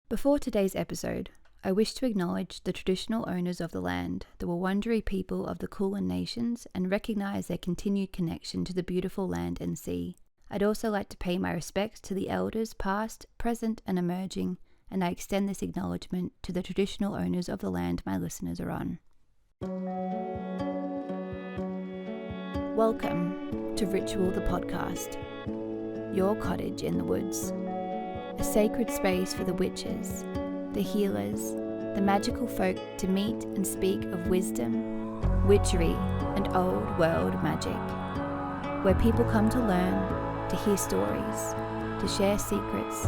Before today's episode, I wish to acknowledge the traditional owners of the land, the Wurundjeri people of the Kulin Nations, and recognise their continued connection to the beautiful land and sea. I'd also like to pay my respects to the elders past, present and emerging, and I extend this acknowledgement to the traditional owners of the land my listeners are on. Welcome to Ritual the Podcast, your cottage in the woods. A sacred space for the witches, the healers, the magical folk to meet and speak of wisdom, witchery, and old world magic, where people come to learn, to hear stories, to share secrets,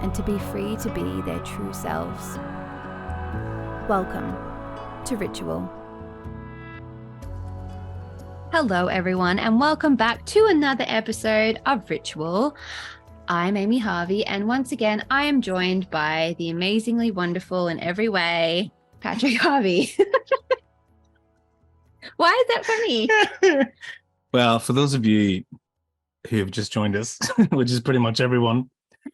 and to be free to be their true selves. Welcome to Ritual. Hello everyone, and welcome back to another episode of Ritual. I'm Amy Harvey, and once again, I am joined by the amazingly wonderful in every way, Patrick Harvey. Why is that funny? Well, for those of you who have just joined us, which is pretty much everyone,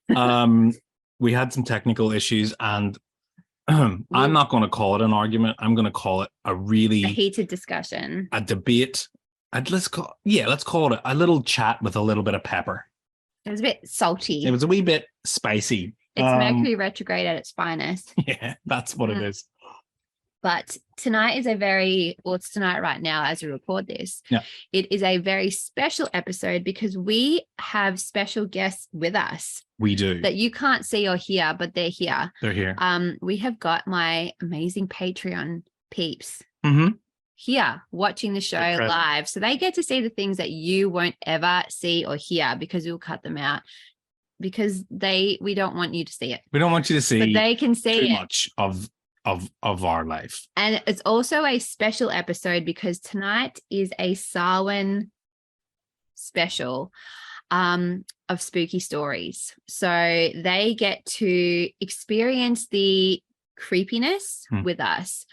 we had some technical issues, and I'm not going to call it an argument. I'm going to call it a heated discussion, a debate. Let's call it a little chat with a little bit of pepper. It was a bit salty. It was a wee bit spicy. It's Mercury retrograde at its finest. Yeah, that's what it is. But tonight is it's tonight right now as we record this. Yeah. It is a very special episode because we have special guests with us. We do. That you can't see or hear, but they're here. They're here. We have got my amazing Patreon peeps. Mm-hmm. Here watching the show live, so they get to see the things that you won't ever see or hear because we'll cut them out because we don't want you to see it. We don't want you to see, but they can see too much of our life. And it's also a special episode because tonight is a Samhain special of spooky stories, so they get to experience the creepiness with us.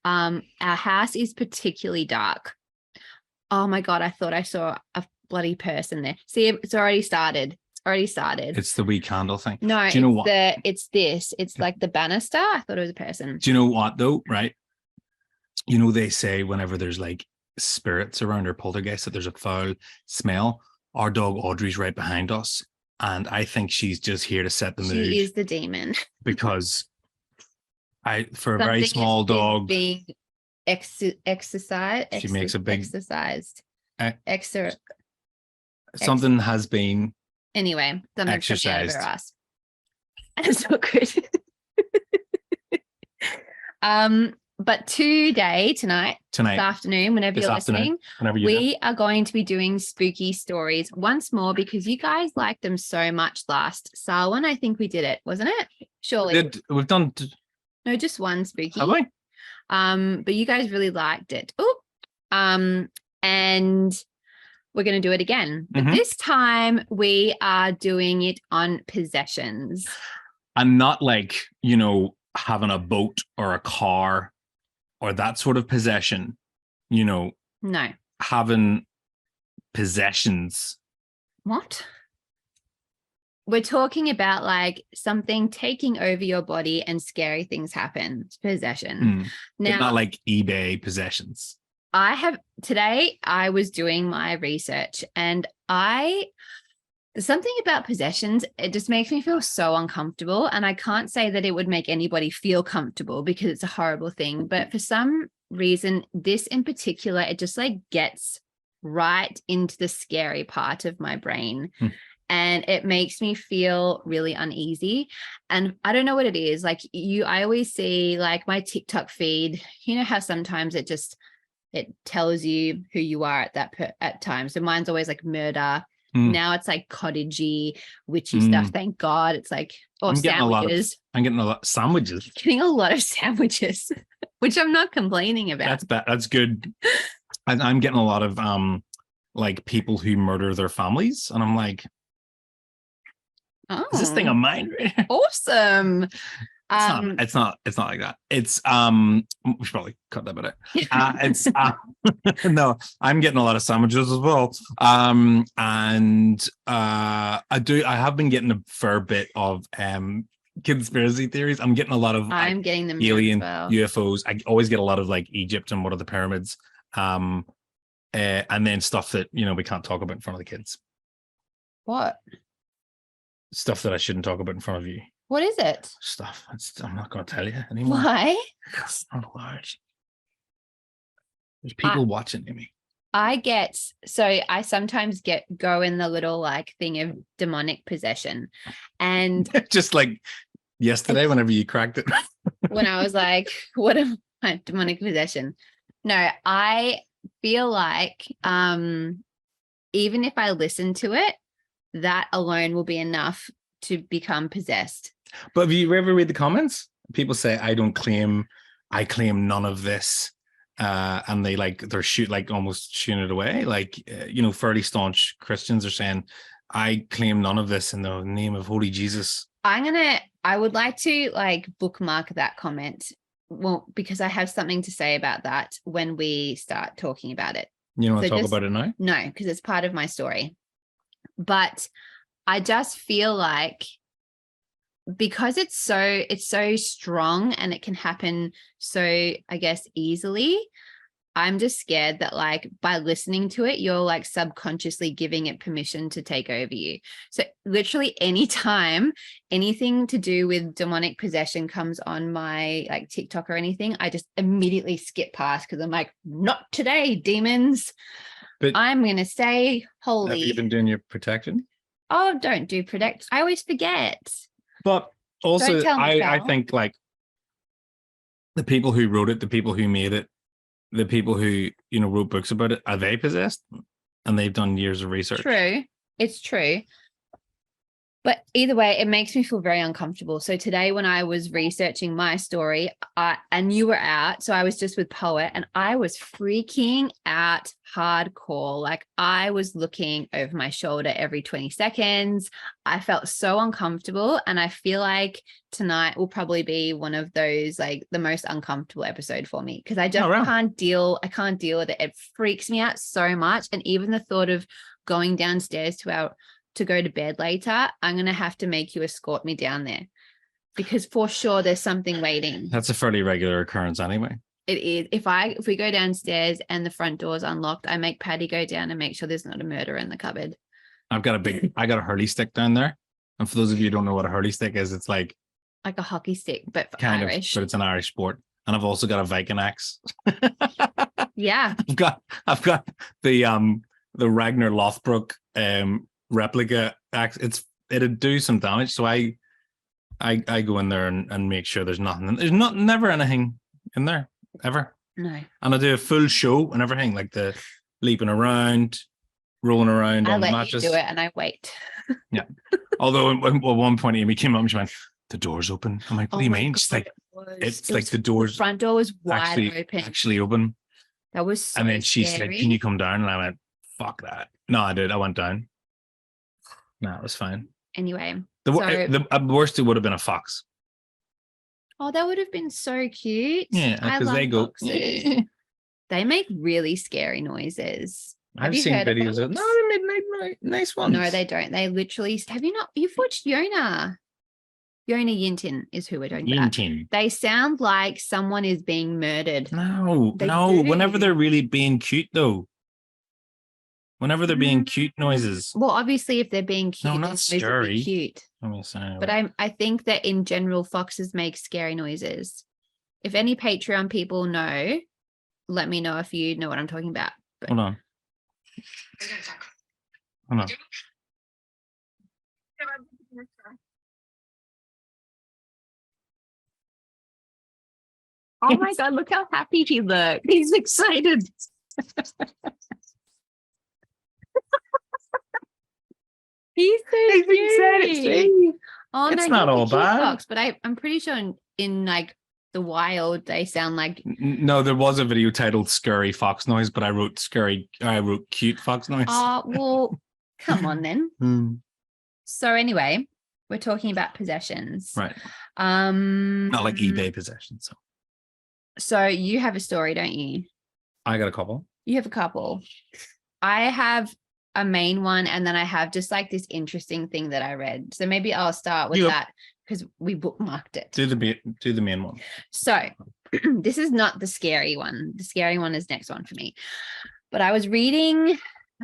Our house is particularly dark. Oh my god, I thought I saw a bloody person there. See, it's already started. It's the wee candle thing. No, do you know what? It's like the banister. I thought it was a person. Do you know what though? Right? You know, they say whenever there's like spirits around or poltergeist that there's a foul smell. Our dog Audrey's right behind us, and I think she's just here to set the mood. She is the demon. Because for a very small dog being exercised, she makes a big exercised. Something has been something exercised over us. And it's not good. But tonight, this afternoon, whenever you're listening, we are going to be doing spooky stories once more because you guys liked them so much last Samhain. I think we did it, wasn't it? Surely we've done. No, just one spooky. Have we? But you guys really liked it. And we're going to do it again. But this time we are doing it on possessions. And not like, having a boat or a car or that sort of possession, No. Having possessions. What? We're talking about like something taking over your body and scary things happen. It's possession. Now, but not like eBay possessions. Today I was doing my research and there's something about possessions. It just makes me feel so uncomfortable. And I can't say that it would make anybody feel comfortable because it's a horrible thing. But for some reason, this in particular, it just like gets right into the scary part of my brain. And it makes me feel really uneasy. And I don't know what it is. Like I always see like my TikTok feed, you know how sometimes it tells you who you are at times. So mine's always like murder. Now it's like cottagey, witchy stuff. Thank God. It's like, sandwiches. I'm getting a lot of sandwiches. Getting a lot of sandwiches, which I'm not complaining about. That's bad. That's good. And I'm getting a lot of like people who murder their families. And I'm like, is this thing of mine? Awesome. It's not like that. It's we should probably cut that bit out. It's no, I'm getting a lot of sandwiches as well. And I have been getting a fair bit of conspiracy theories. I'm getting a lot of I'm getting them here as alien well. UFOs. I always get a lot of like Egypt and what are the pyramids, and then stuff that we can't talk about in front of the kids. What? Stuff that I shouldn't talk about in front of you. What is it? Stuff. I'm not going to tell you anymore. Why? It's not allowed. There's people watching me. I sometimes go in the little like thing of demonic possession, and just like yesterday whenever you cracked it. when I was like, what am I, demonic possession? No, I feel like even if I listen to it, that alone will be enough to become possessed. But have you ever read the comments? People say, I claim none of this. And they're almost shooing it away. Like, fairly staunch Christians are saying, I claim none of this in the name of Holy Jesus. I would like to like bookmark that comment. Well, because I have something to say about that when we start talking about it. You want to talk about it now? No, because it's part of my story. But I just feel like because it's so strong and it can happen so, I guess, easily, I'm just scared that like by listening to it, you're like subconsciously giving it permission to take over you. So literally anytime anything to do with demonic possession comes on my like TikTok or anything, I just immediately skip past because I'm like, not today, demons. But I'm going to stay holy. Have you been doing your protection? Oh, don't do protect. I always forget. But also, I think like the people who wrote it, the people who made it, the people who, wrote books about it, are they possessed? And they've done years of research. True. It's true. But either way, it makes me feel very uncomfortable. So today when I was researching my story, and you were out, so I was just with Poet, and I was freaking out hardcore. Like I was looking over my shoulder every 20 seconds. I felt so uncomfortable. And I feel like tonight will probably be one of those, like the most uncomfortable episode for me. Because I just can't deal with it. It freaks me out so much. And even the thought of going downstairs to go to bed later, I'm going to have to make you escort me down there because for sure there's something waiting. That's a fairly regular occurrence anyway. It is. If we go downstairs and the front door is unlocked, I make Patty go down and make sure there's not a murder in the cupboard. I got a hurley stick down there. And for those of you who don't know what a hurley stick is, it's like a hockey stick, but for kind Irish. But it's an Irish sport. And I've also got a Viking axe. Yeah. I've got the Ragnar Lothbrok replica axe. It'd do some damage, so I go in there and make sure there's nothing. There's never anything in there ever. No. And I do a full show and everything, like the leaping around, rolling around on the mattress. You do it and I wait. Yeah. Although at one point Amy came up and she went, "The door's open." I'm like, "What do you mean?" She's like, "It's like the door's the front door was wide actually open." That was so and then she scary. said, "Can you come down?" And I went, "Fuck that." No, I did. I went down. No, it was fine. Anyway. The worst it would have been a fox. Oh, that would have been so cute. Yeah, because they go. Foxes. They make really scary noises. I've seen videos of they made nice ones. No, they don't. They literally you've watched Yona. Yona Yintin is who we're talking about. They sound like someone is being murdered. No. Whenever they're really being cute though. Whenever they're being cute noises. Well, obviously, if they're being cute, no, not scary. Cute. But I think that in general, foxes make scary noises. If any Patreon people know, let me know if you know what I'm talking about. But... Hold on. Oh my God, look how happy he looks. He's excited. He's so cute. Oh, it's not all bad. Fox, but I'm pretty sure in like the wild they sound like. No, there was a video titled "Scary Fox Noise," but I wrote cute fox noise. Oh well, come on then. So anyway, we're talking about possessions, right? Not like eBay possessions. So you have a story, don't you? I got a couple. You have a couple. I have a main one, and then I have just like this interesting thing that I read. So maybe I'll start with that because we bookmarked it. Do the main one. So this is not the scary one. The scary one is next one for me. But I was reading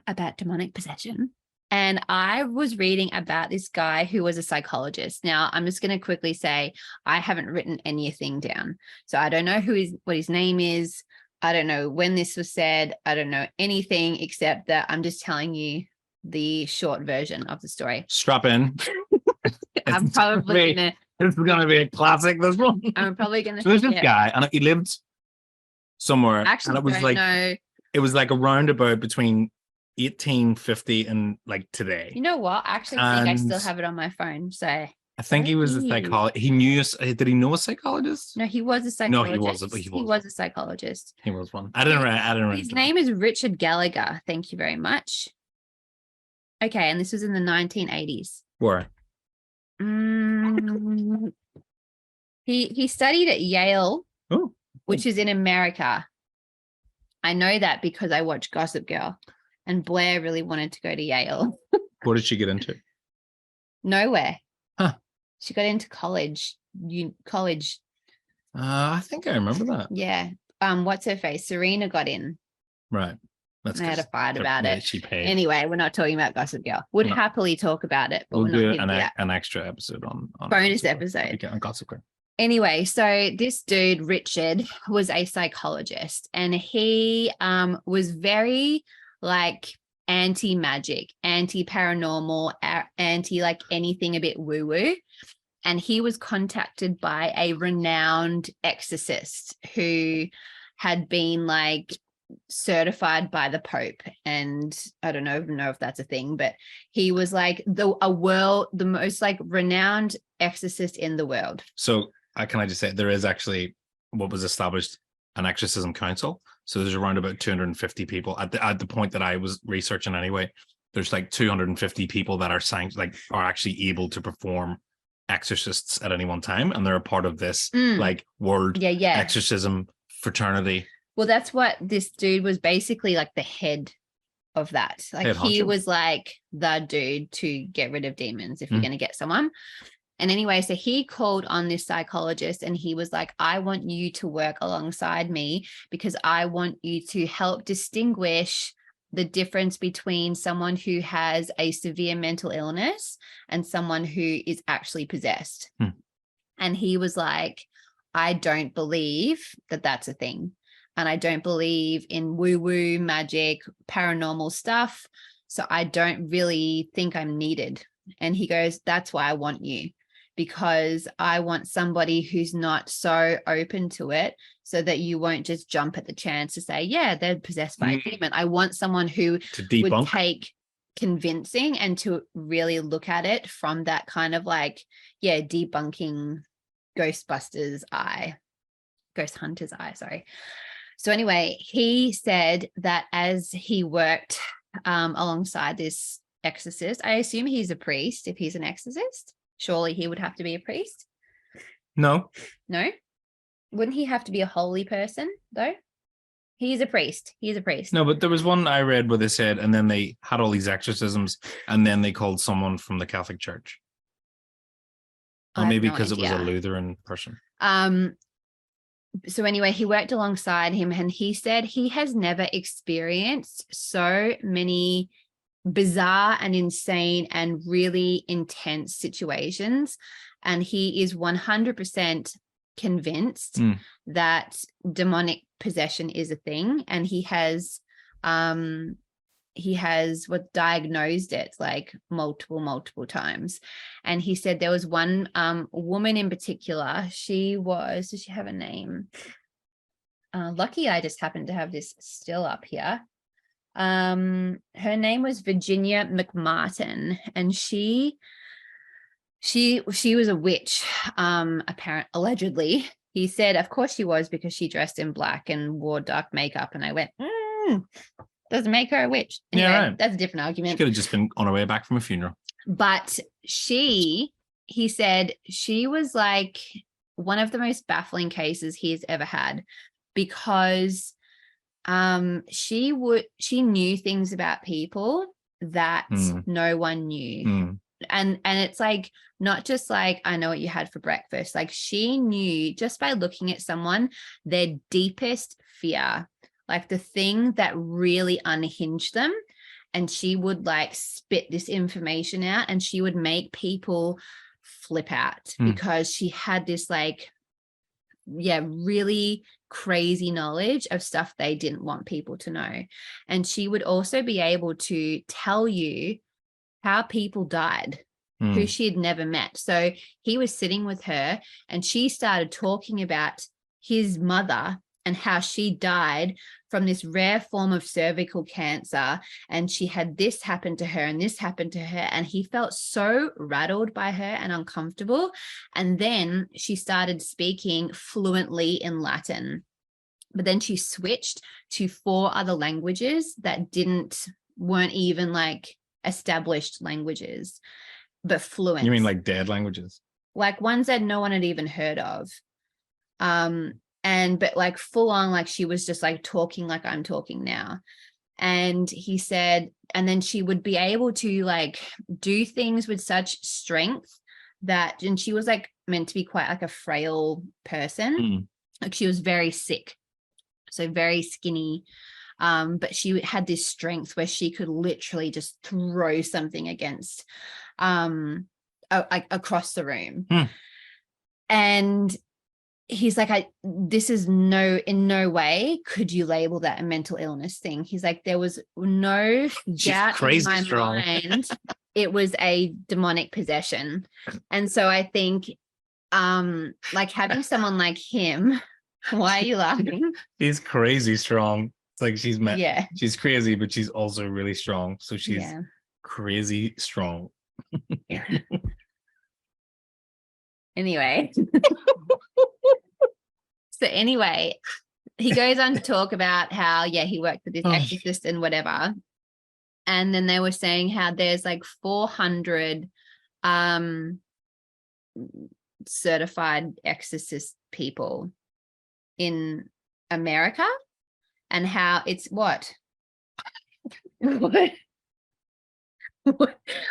about demonic possession, and I was reading about this guy who was a psychologist. Now, I'm just going to quickly say I haven't written anything down. So I don't know what his name is. I don't know when this was said. I don't know anything except that I'm just telling you the short version of the story. Strap in. I'm probably going to. It's going to be a classic, this one. I'm probably going to. So there's this guy, and he lived somewhere. Actually, and it was don't like know. It was like a roundabout between 1850 and like today. You know what? I actually think I still have it on my phone. So I think he was a psychologist. He knew. Did he know a psychologist? no, he was a psychologist. No, he wasn't. He was a psychologist. He was one. I didn't read. His name is Richard Gallagher. Thank you very much. Okay, and this was in the 1980s. Where? He studied at Yale, which is in America. I know that because I watched Gossip Girl, and Blair really wanted to go to Yale. What did she get into? Nowhere. Huh. She got into college. I think I remember that. Yeah. What's her face? Serena got in. Right. I had a fight about it. She paid. Anyway, we're not talking about Gossip Girl. Would happily talk about it, but we'll we're do not an extra episode on bonus episode on Gossip Girl. Anyway, so this dude, Richard, was a psychologist, and he was very like anti-magic, anti-paranormal, anti like anything a bit woo-woo. And he was contacted by a renowned exorcist who had been like certified by the Pope, and I don't know if that's a thing, but he was like the most like renowned exorcist in the world. So can I just say there is actually what was established an exorcism council. So there's around about 250 people at the point that I was researching anyway. There's like 250 people that are actually able to perform exorcists at any one time, and they're a part of this like world exorcism fraternity. Well, that's what this dude was basically like the head of that. Like he was like the dude to get rid of demons if you're going to get someone. And anyway, so he called on this psychologist, and he was like, I want you to work alongside me because I want you to help distinguish the difference between someone who has a severe mental illness and someone who is actually possessed. And he was like, I don't believe that that's a thing. And I don't believe in woo-woo, magic, paranormal stuff. So I don't really think I'm needed. And he goes, that's why I want you, because I want somebody who's not so open to it so that you won't just jump at the chance to say, yeah, they're possessed by a demon. I want someone who would take convincing and to really look at it from that kind of like, debunking ghost hunter's eye, sorry. So anyway, he said that as he worked alongside this exorcist, I assume he's a priest if he's an exorcist. Surely he would have to be a priest. No. Wouldn't he have to be a holy person though? He's a priest. No, but there was one I read where they said, and then they had all these exorcisms, and then they called someone from the Catholic Church. Or maybe because it was a Lutheran person. So anyway, he worked alongside him, and he said he has never experienced so many bizarre and insane and really intense situations. And he is 100% convinced that demonic possession is a thing. And he has diagnosed it like multiple times. And he said there was one woman in particular. Does she have a name? Lucky I just happened to have this still up here. Her name was Virginia McMartin, and she was a witch, allegedly. He said, of course she was, because she dressed in black and wore dark makeup. And I went, doesn't make her a witch. Anyway, that's a different argument. She could have just been on her way back from a funeral. But he said she was like one of the most baffling cases he's ever had, because she knew things about people that no one knew. and it's like not just like, I know what you had for breakfast. Like she knew just by looking at someone their deepest fear, like the thing that really unhinged them, and she would like spit this information out, and she would make people flip out because she had this like, yeah, really crazy knowledge of stuff they didn't want people to know. And she would also be able to tell you how people died who she had never met. So he was sitting with her and she started talking about his mother and how she died from this rare form of cervical cancer, and she had this happen to her and this happened to her, and he felt so rattled by her and uncomfortable. And then she started speaking fluently in Latin, but then she switched to 4 other languages that weren't even like established languages, but fluent. You mean like dead languages? Like ones that no one had even heard of. But like full on, like she was just like talking like I'm talking now. And he said, and then she would be able to like do things with such strength that, and she was like meant to be quite like a frail person. Like she was very sick, so very skinny. But she had this strength where she could literally just throw something against, like across the room. And he's like, this is in no way could you label that a mental illness thing. He's like, there was no doubt in my mind it was a demonic possession. And so I think, like having someone like him, why are you laughing? He's crazy strong. It's like she's crazy, but she's also really strong. So she's crazy strong. Anyway. So anyway, he goes on to talk about how, he worked with this exorcist and whatever. And then they were saying how there's like 400 certified exorcist people in America, and how it's what?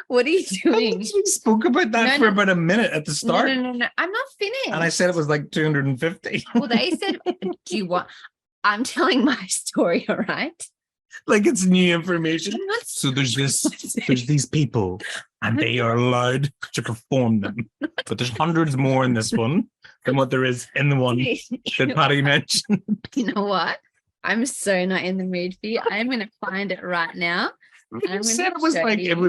What are you doing? We spoke about that for about a minute at the start. No. I'm not finished. And I said it was like 250. Well, they said, do you want? I'm telling my story, all right? Like it's new information. So there's these people, and they are allowed to perform them. But there's hundreds more in this one than what there is in the one that Patty mentioned. You know what? I'm so not in the mood for you. I'm going to find it right now. You said it was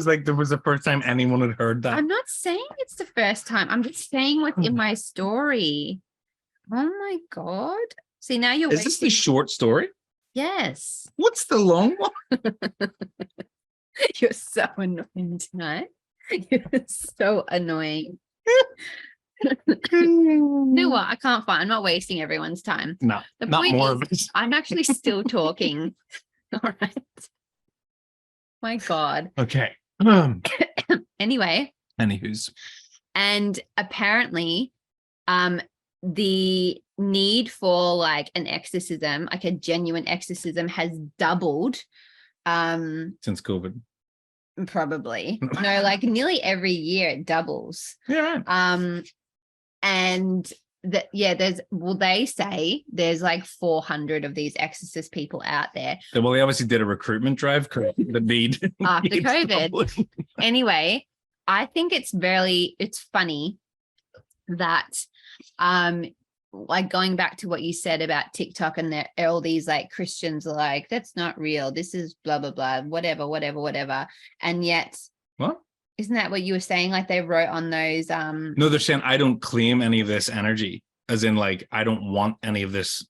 like there was the first time anyone had heard that. I'm not saying it's the first time. I'm just saying what's in my story. Oh my God. See, now you're Is this the short story? Yes. What's the long one? You're so annoying tonight. You're so annoying. You know what? I can't find. I'm not wasting everyone's time. No, the not point more is, of it. I'm actually still talking. All right. My God. Okay. Anyway. Anywho's. And apparently, the need for like an exorcism, like a genuine exorcism, has doubled. Since COVID. Probably. No, like nearly every year it doubles. Yeah. And they say there's like 400 of these exorcist people out there. Well, they obviously did a recruitment drive the need after COVID. Anyway, I think it's funny that like going back to what you said about TikTok, and all these like Christians are like, that's not real, this is blah blah blah, whatever, and yet what? Isn't that what you were saying? Like they wrote on those No, they're saying I don't claim any of this energy, as in like I don't want any of this,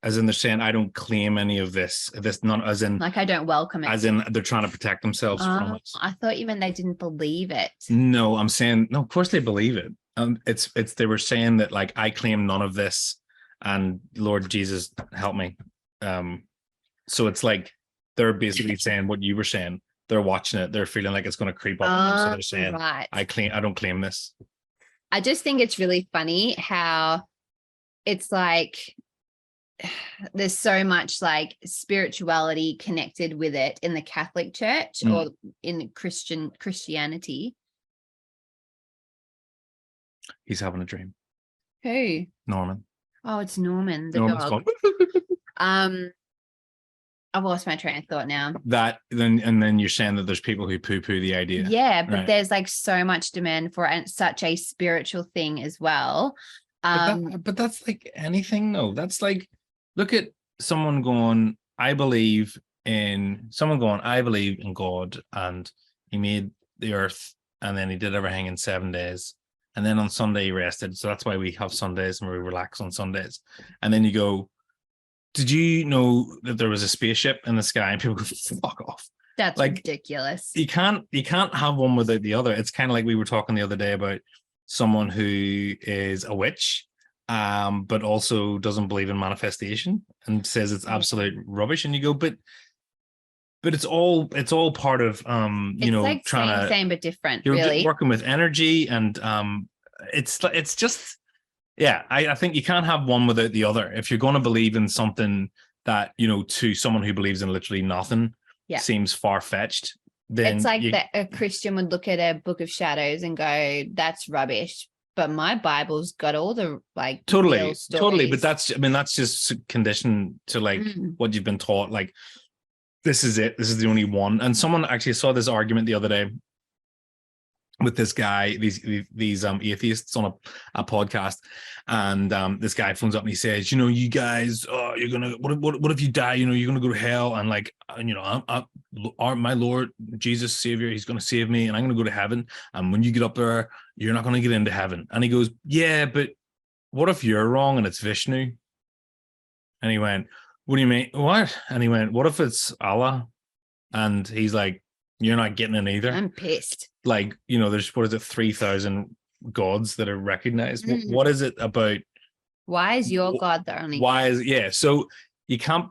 as in they're saying I don't claim any of this not as in like I don't welcome it, as in they're trying to protect themselves from it. I thought you meant they didn't believe it. No, I'm saying no, of course they believe it. It's they were saying that like I claim none of this, and Lord Jesus help me. So it's like they're basically saying what you were saying. They're watching it. They're feeling like it's going to creep up on them. So they're saying, right. I don't claim this. I just think it's really funny how it's like there's so much like spirituality connected with it in the Catholic Church or in Christianity. He's having a dream. Who? Norman. Oh, it's Norman, the Norman's dog. I've lost my train of thought now. Then you're saying that there's people who poo-poo the idea. Yeah, but there's like so much demand for it, and such a spiritual thing as well. But that's like anything, though. That's like, look at someone going, I believe in God, and he made the earth, and then he did everything in 7 days. And then on Sunday he rested. So that's why we have Sundays and we relax on Sundays. And then you go, did you know that there was a spaceship in the sky? And people go, fuck off. That's like ridiculous. You can't have one without the other. It's kind of like we were talking the other day about someone who is a witch, but also doesn't believe in manifestation and says it's absolute rubbish. And you go, but it's all part of you know, like trying to same but different. You're really working with energy, and it's just, yeah. I think you can't have one without the other. If you're going to believe in something that, you know, to someone who believes in literally nothing seems far-fetched, then it's like that a Christian would look at a Book of Shadows and go, that's rubbish. But my Bible's got all the like totally. But that's just conditioned to like what you've been taught. Like, this is it. This is the only one. And someone actually saw this argument the other day with this guy, these atheists on a podcast, and this guy phones up and he says, you know, you guys, you're gonna what if you die? You know, you're gonna go to hell, and like, you know, my Lord Jesus Savior, he's gonna save me, and I'm gonna go to heaven. And when you get up there, you're not gonna get into heaven. And he goes, yeah, but what if you're wrong and it's Vishnu? And he went, what do you mean? What? And he went, what if it's Allah? And he's like, you're not getting in either. I'm pissed. Like, you know, there's, what is it, 3,000 gods that are recognized. What is it about? Why is your God the only? Why is, yeah. So you can't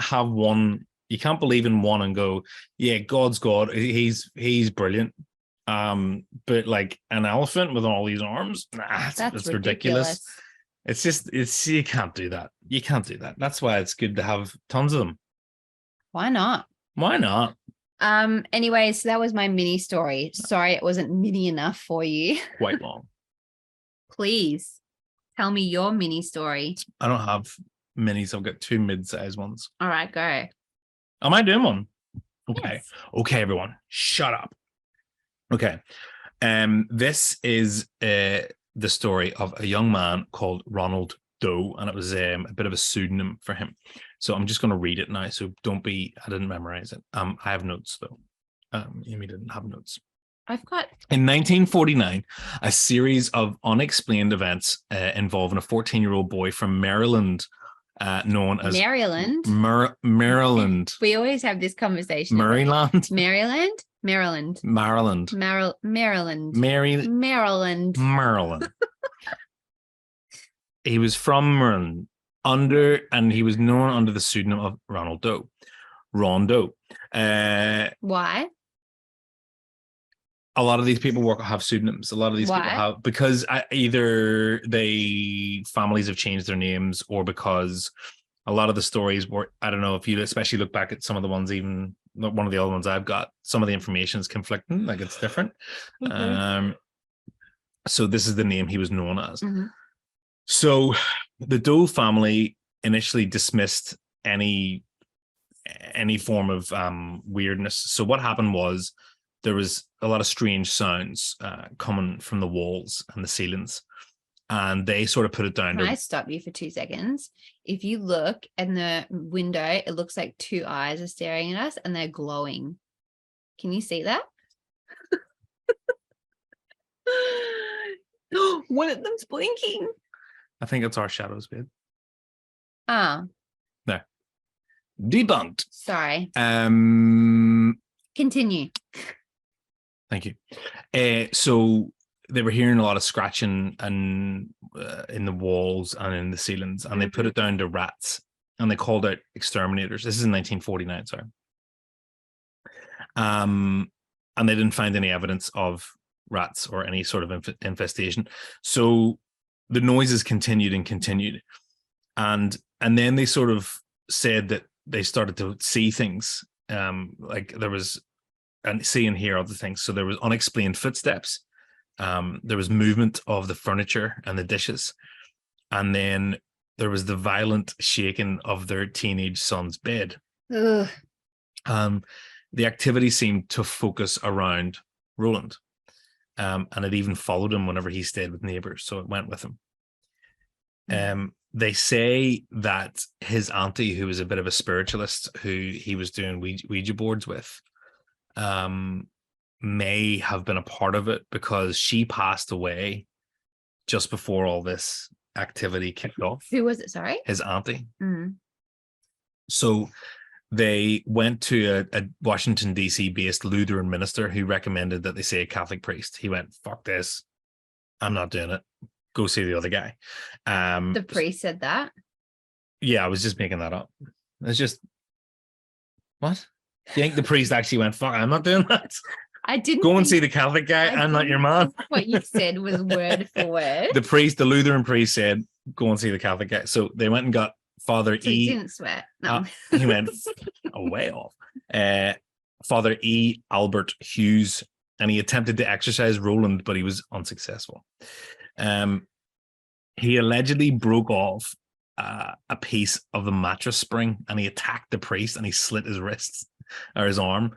have one. You can't believe in one and go, yeah, God's God. He's brilliant. But like an elephant with all these arms, that's ridiculous. It's just, you can't do that. You can't do that. That's why it's good to have tons of them. Why not? Why not? Anyway, so that was my mini story. Sorry, it wasn't mini enough for you. Quite long. Please tell me your mini story. I don't have minis. I've got 2 mid-sized ones. All right, go. Am I doing one? Okay. Yes. Okay, everyone. Shut up. Okay. This is the story of a young man called Ronald Doe, and it was a bit of a pseudonym for him. So I'm just going to read it now. So I didn't memorize it. I have notes though. Amy didn't have notes. I've got. In 1949, a series of unexplained events involving a 14-year-old boy from Maryland, known as Maryland. Maryland. We always have this conversation. Maryland. Maryland. He was from Maryland, and he was known under the pseudonym of Ronald Doe. Ron Doe. Why? A lot of these people have pseudonyms. A lot of these people have, because either families have changed their names, or because a lot of the stories were, I don't know if you especially look back at some of the ones, even one of the other ones I've got, some of the information is conflicting, like it's different. Mm-hmm. So this is the name he was known as. Mm-hmm. So the Doe family initially dismissed any form of weirdness. So what happened was there was a lot of strange sounds coming from the walls and the ceilings, and they sort of put it down. Can I stop you for 2 seconds? If you look in the window, it looks like 2 eyes are staring at us and they're glowing. Can you see that? One of them's blinking. I think it's our shadows, babe. Ah. No. Debunked. Sorry. Continue. Thank you. So they were hearing a lot of scratching and in the walls and in the ceilings, and they put it down to rats, and they called out exterminators. This is in 1949, sorry. And they didn't find any evidence of rats or any sort of infestation. So the noises continued and continued. And And then they sort of said that they started to see things, like there was, and see and hear other things. So there was unexplained footsteps. There was movement of the furniture and the dishes. And then there was the violent shaking of their teenage son's bed. Ugh. The activity seemed to focus around Roland. And it even followed him whenever he stayed with neighbors. So it went with him. They say that his auntie, who was a bit of a spiritualist, who he was doing Ouija boards with, may have been a part of it, because she passed away just before all this activity kicked off. Who was it? Sorry? His auntie. Mm. So they went to a Washington, D.C. based Lutheran minister who recommended that they say a Catholic priest. He went, fuck this. I'm not doing it. Go see the other guy. The priest said that? Yeah, I was just making that up. It's just, what? You think the priest actually went, fuck, I'm not doing that? I didn't go and see the Catholic guy. I'm not your man. What you said was word for word. The Lutheran priest said, go and see the Catholic guy. So they went and got Father So E. He didn't sweat. No. He went way off. Father E. Albert Hughes, and he attempted to exorcise Roland, but he was unsuccessful. He allegedly broke off a piece of the mattress spring, and he attacked the priest, and he slit his wrists or his arm.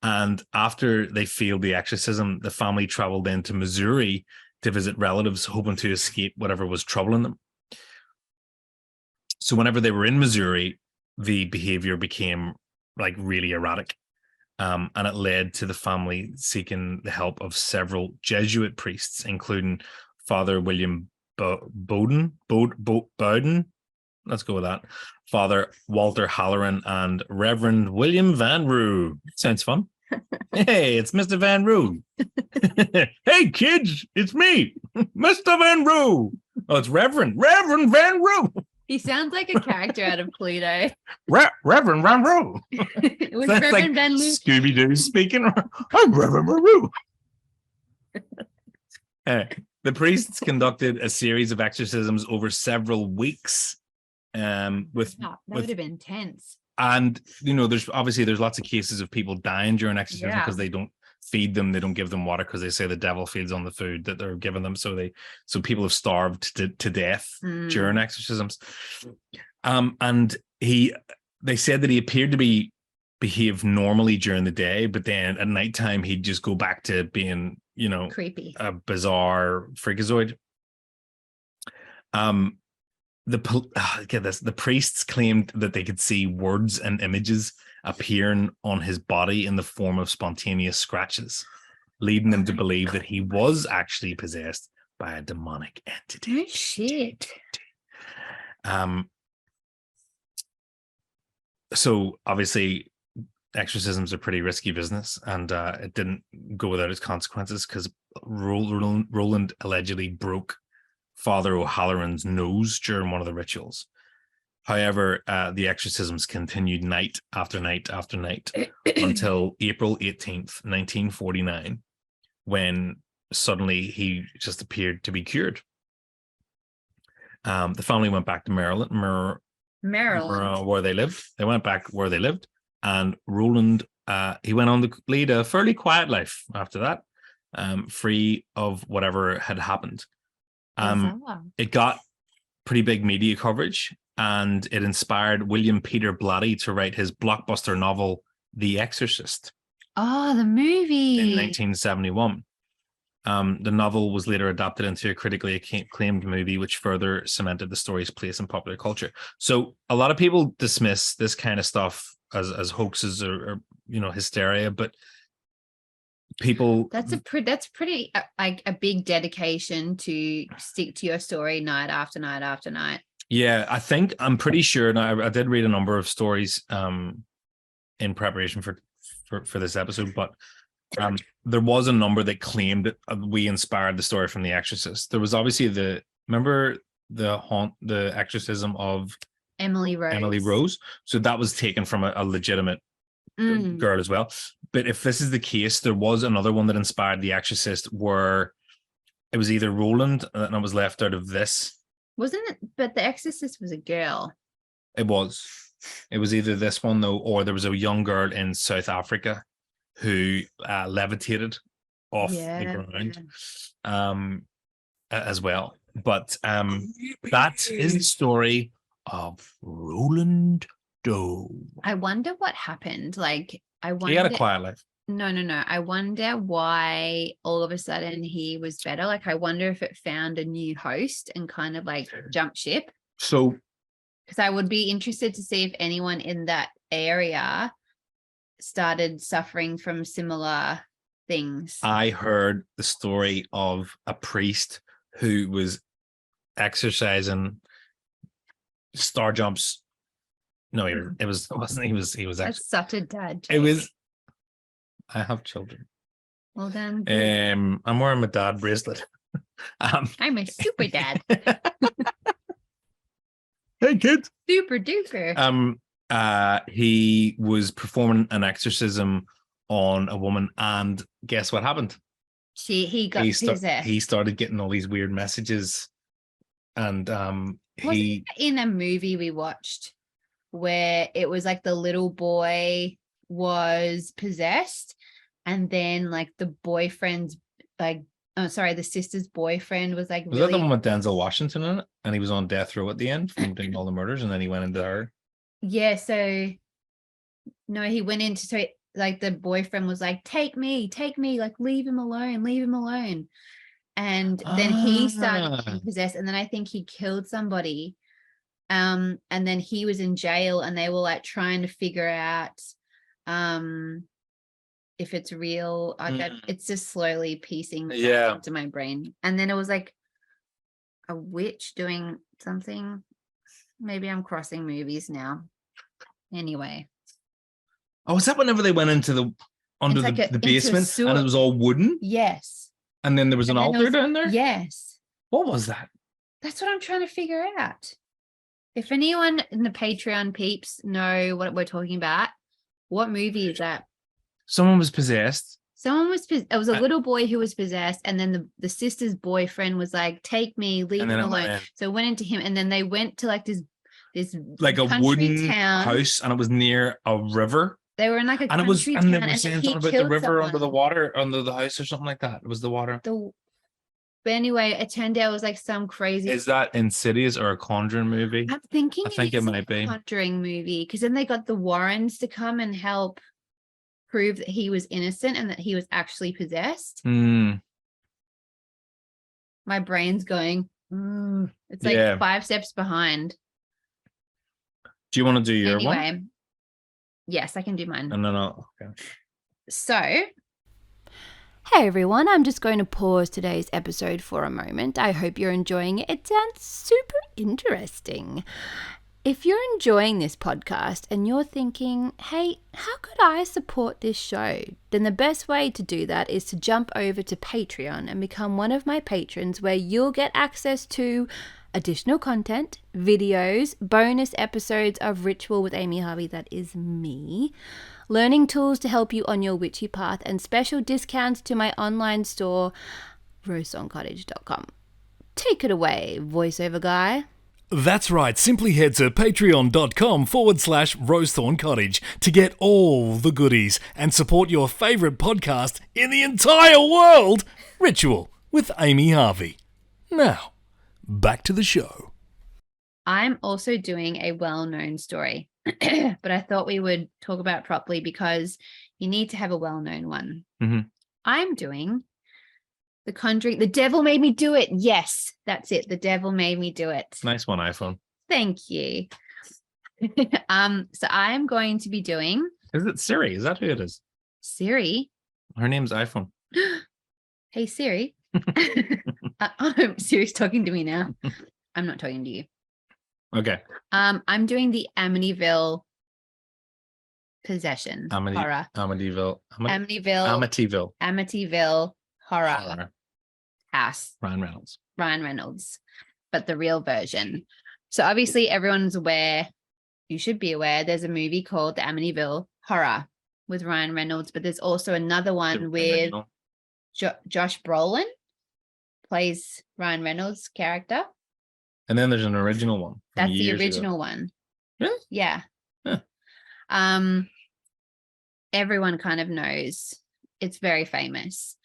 And after they failed the exorcism, the family traveled into Missouri to visit relatives, hoping to escape whatever was troubling them. So whenever they were in Missouri, the behavior became like really erratic. And it led to the family seeking the help of several Jesuit priests, including Father William Bowden. Let's go with that. Father Walter Halloran and Reverend William Van Roo. Sounds fun. Hey, it's Mr. Van Roo. Hey, kids, it's me, Mr. Van Roo. Oh, it's Reverend Van Roo. He sounds like a character out of Pluto. Reverend Van Roo. It was That's Reverend like Van Loo. Scooby-Doo speaking. I'm Reverend Van Roo. The priests conducted a series of exorcisms over several weeks. That would have been tense. And there's lots of cases of people dying during exorcism because they don't feed them, they don't give them water, because they say the devil feeds on the food that they're giving them. So people have starved to death during exorcisms. And they said that he appeared to behave normally during the day, but then at nighttime he'd just go back to being creepy, a bizarre freakazoid. Get this, the priests claimed that they could see words and images appearing on his body in the form of spontaneous scratches, leading them to believe that he was actually possessed by a demonic entity. Oh, shit. So obviously exorcisms are pretty risky business, and it didn't go without its consequences, because Roland allegedly broke Father O'Halloran's nose during one of the rituals. However, the exorcisms continued night after night after night until April 18th, 1949, when suddenly he just appeared to be cured. The family went back to Maryland, where they lived. They went back where they lived, and Roland, he went on to lead a fairly quiet life after that, free of whatever had happened. It got pretty big media coverage, and it inspired William Peter Blatty to write his blockbuster novel, The Exorcist. Oh, the movie. In 1971. The novel was later adapted into a critically acclaimed movie, which further cemented the story's place in popular culture. So a lot of people dismiss this kind of stuff as hoaxes or hysteria, but people, that's pretty like a big dedication to stick to your story night after night after night. Yeah, I'm pretty sure, and I did read a number of stories in preparation for this episode, but there was a number that claimed that we inspired the story from The Exorcist. There was obviously the exorcism of Emily Rose. So that was taken from a legitimate girl as well. But if this is the case, there was another one that inspired The Exorcist, where it was either Roland and it was left out of this. Wasn't it? But The Exorcist was a girl. It was. It was either this one though, or there was a young girl in South Africa who levitated off the ground as well. But that is the story of Roland Doe. I wonder what happened. Like, I wonder. He had a quiet life. No. I wonder why all of a sudden he was better. Like, I wonder if it found a new host and kind of like jumped ship. So, because I would be interested to see if anyone in that area started suffering from similar things. I heard the story of a priest who was exercising star jumps. No, it wasn't. He was. That's such a dad joke. It was. I have children. Well then. I'm wearing my dad bracelet. I'm a super dad. Hey kid. Super duper. He was performing an exorcism on a woman, and guess what happened? He got possessed. He started getting all these weird messages, and he in a movie we watched where it was like the little boy was possessed, and then like the boyfriend's like, oh sorry, the sister's boyfriend was like, was that the one with Denzel Washington in it, and he was on death row at the end from doing all the murders, and then he went into her. Yeah, so no, he went into, so like the boyfriend was like, take me, like leave him alone. And then he started being possessed, and then I think he killed somebody. And then he was in jail, and they were like trying to figure out if it's real. It's just slowly piecing into my brain. And then it was like a witch doing something. Maybe I'm crossing movies now. Anyway. Oh, was that whenever they went into the basement and it was all wooden? Yes. And then there was an altar down there? Yes. What was that? That's what I'm trying to figure out. If anyone in the Patreon peeps know what we're talking about, what movie is that? Someone was possessed. It was a little boy who was possessed, and then the sister's boyfriend was like, take me, leave him alone. So it went into him, and then they went to like this like a wooden house, and it was near a river. They were in like a country town, and they were saying something about the river under the water, under the house or something like that. It was the water. But anyway, it turned out it was like some crazy. Is that Insidious or a Conjuring movie? I'm thinking. I think it might be a Conjuring movie, because then they got the Warrens to come and help prove that he was innocent and that he was actually possessed. My brain's going. It's like 5 steps behind. Do you want to do your one? Yes, I can do mine. No. Okay. So, hey everyone, I'm just going to pause today's episode for a moment. I hope you're enjoying it. It sounds super interesting. If you're enjoying this podcast and you're thinking, hey, how could I support this show? Then the best way to do that is to jump over to Patreon and become one of my patrons, where you'll get access to additional content, videos, bonus episodes of Ritual with Amy Harvey, that is me, learning tools to help you on your witchy path, and special discounts to my online store, rosethorncottage.com. Take it away, voiceover guy. That's right, simply head to patreon.com/Rosethorn Cottage to get all the goodies and support your favourite podcast in the entire world, Ritual with Amy Harvey. Now, back to the show. I'm also doing a well-known story, but I thought we would talk about it properly because you need to have a well-known one. Mm-hmm. I'm doing The Conjuring. The devil made me do it. Yes, that's it. The devil made me do it. Nice one, iPhone. Thank you. So I'm going to be doing. Is it Siri? Is that who it is? Siri. Her name's iPhone. Hey Siri. Siri's talking to me now. I'm not talking to you. Okay. I'm doing the Amityville possession horror. Amityville horror house. Ryan Reynolds, but the real version. So obviously everyone's aware, you should be aware, there's a movie called the Amityville Horror with Ryan Reynolds, but there's also another one with Josh Brolin plays Ryan Reynolds' character. And then there's an original one. That's the original one. Really? Yeah. Huh. Everyone kind of knows. It's very famous.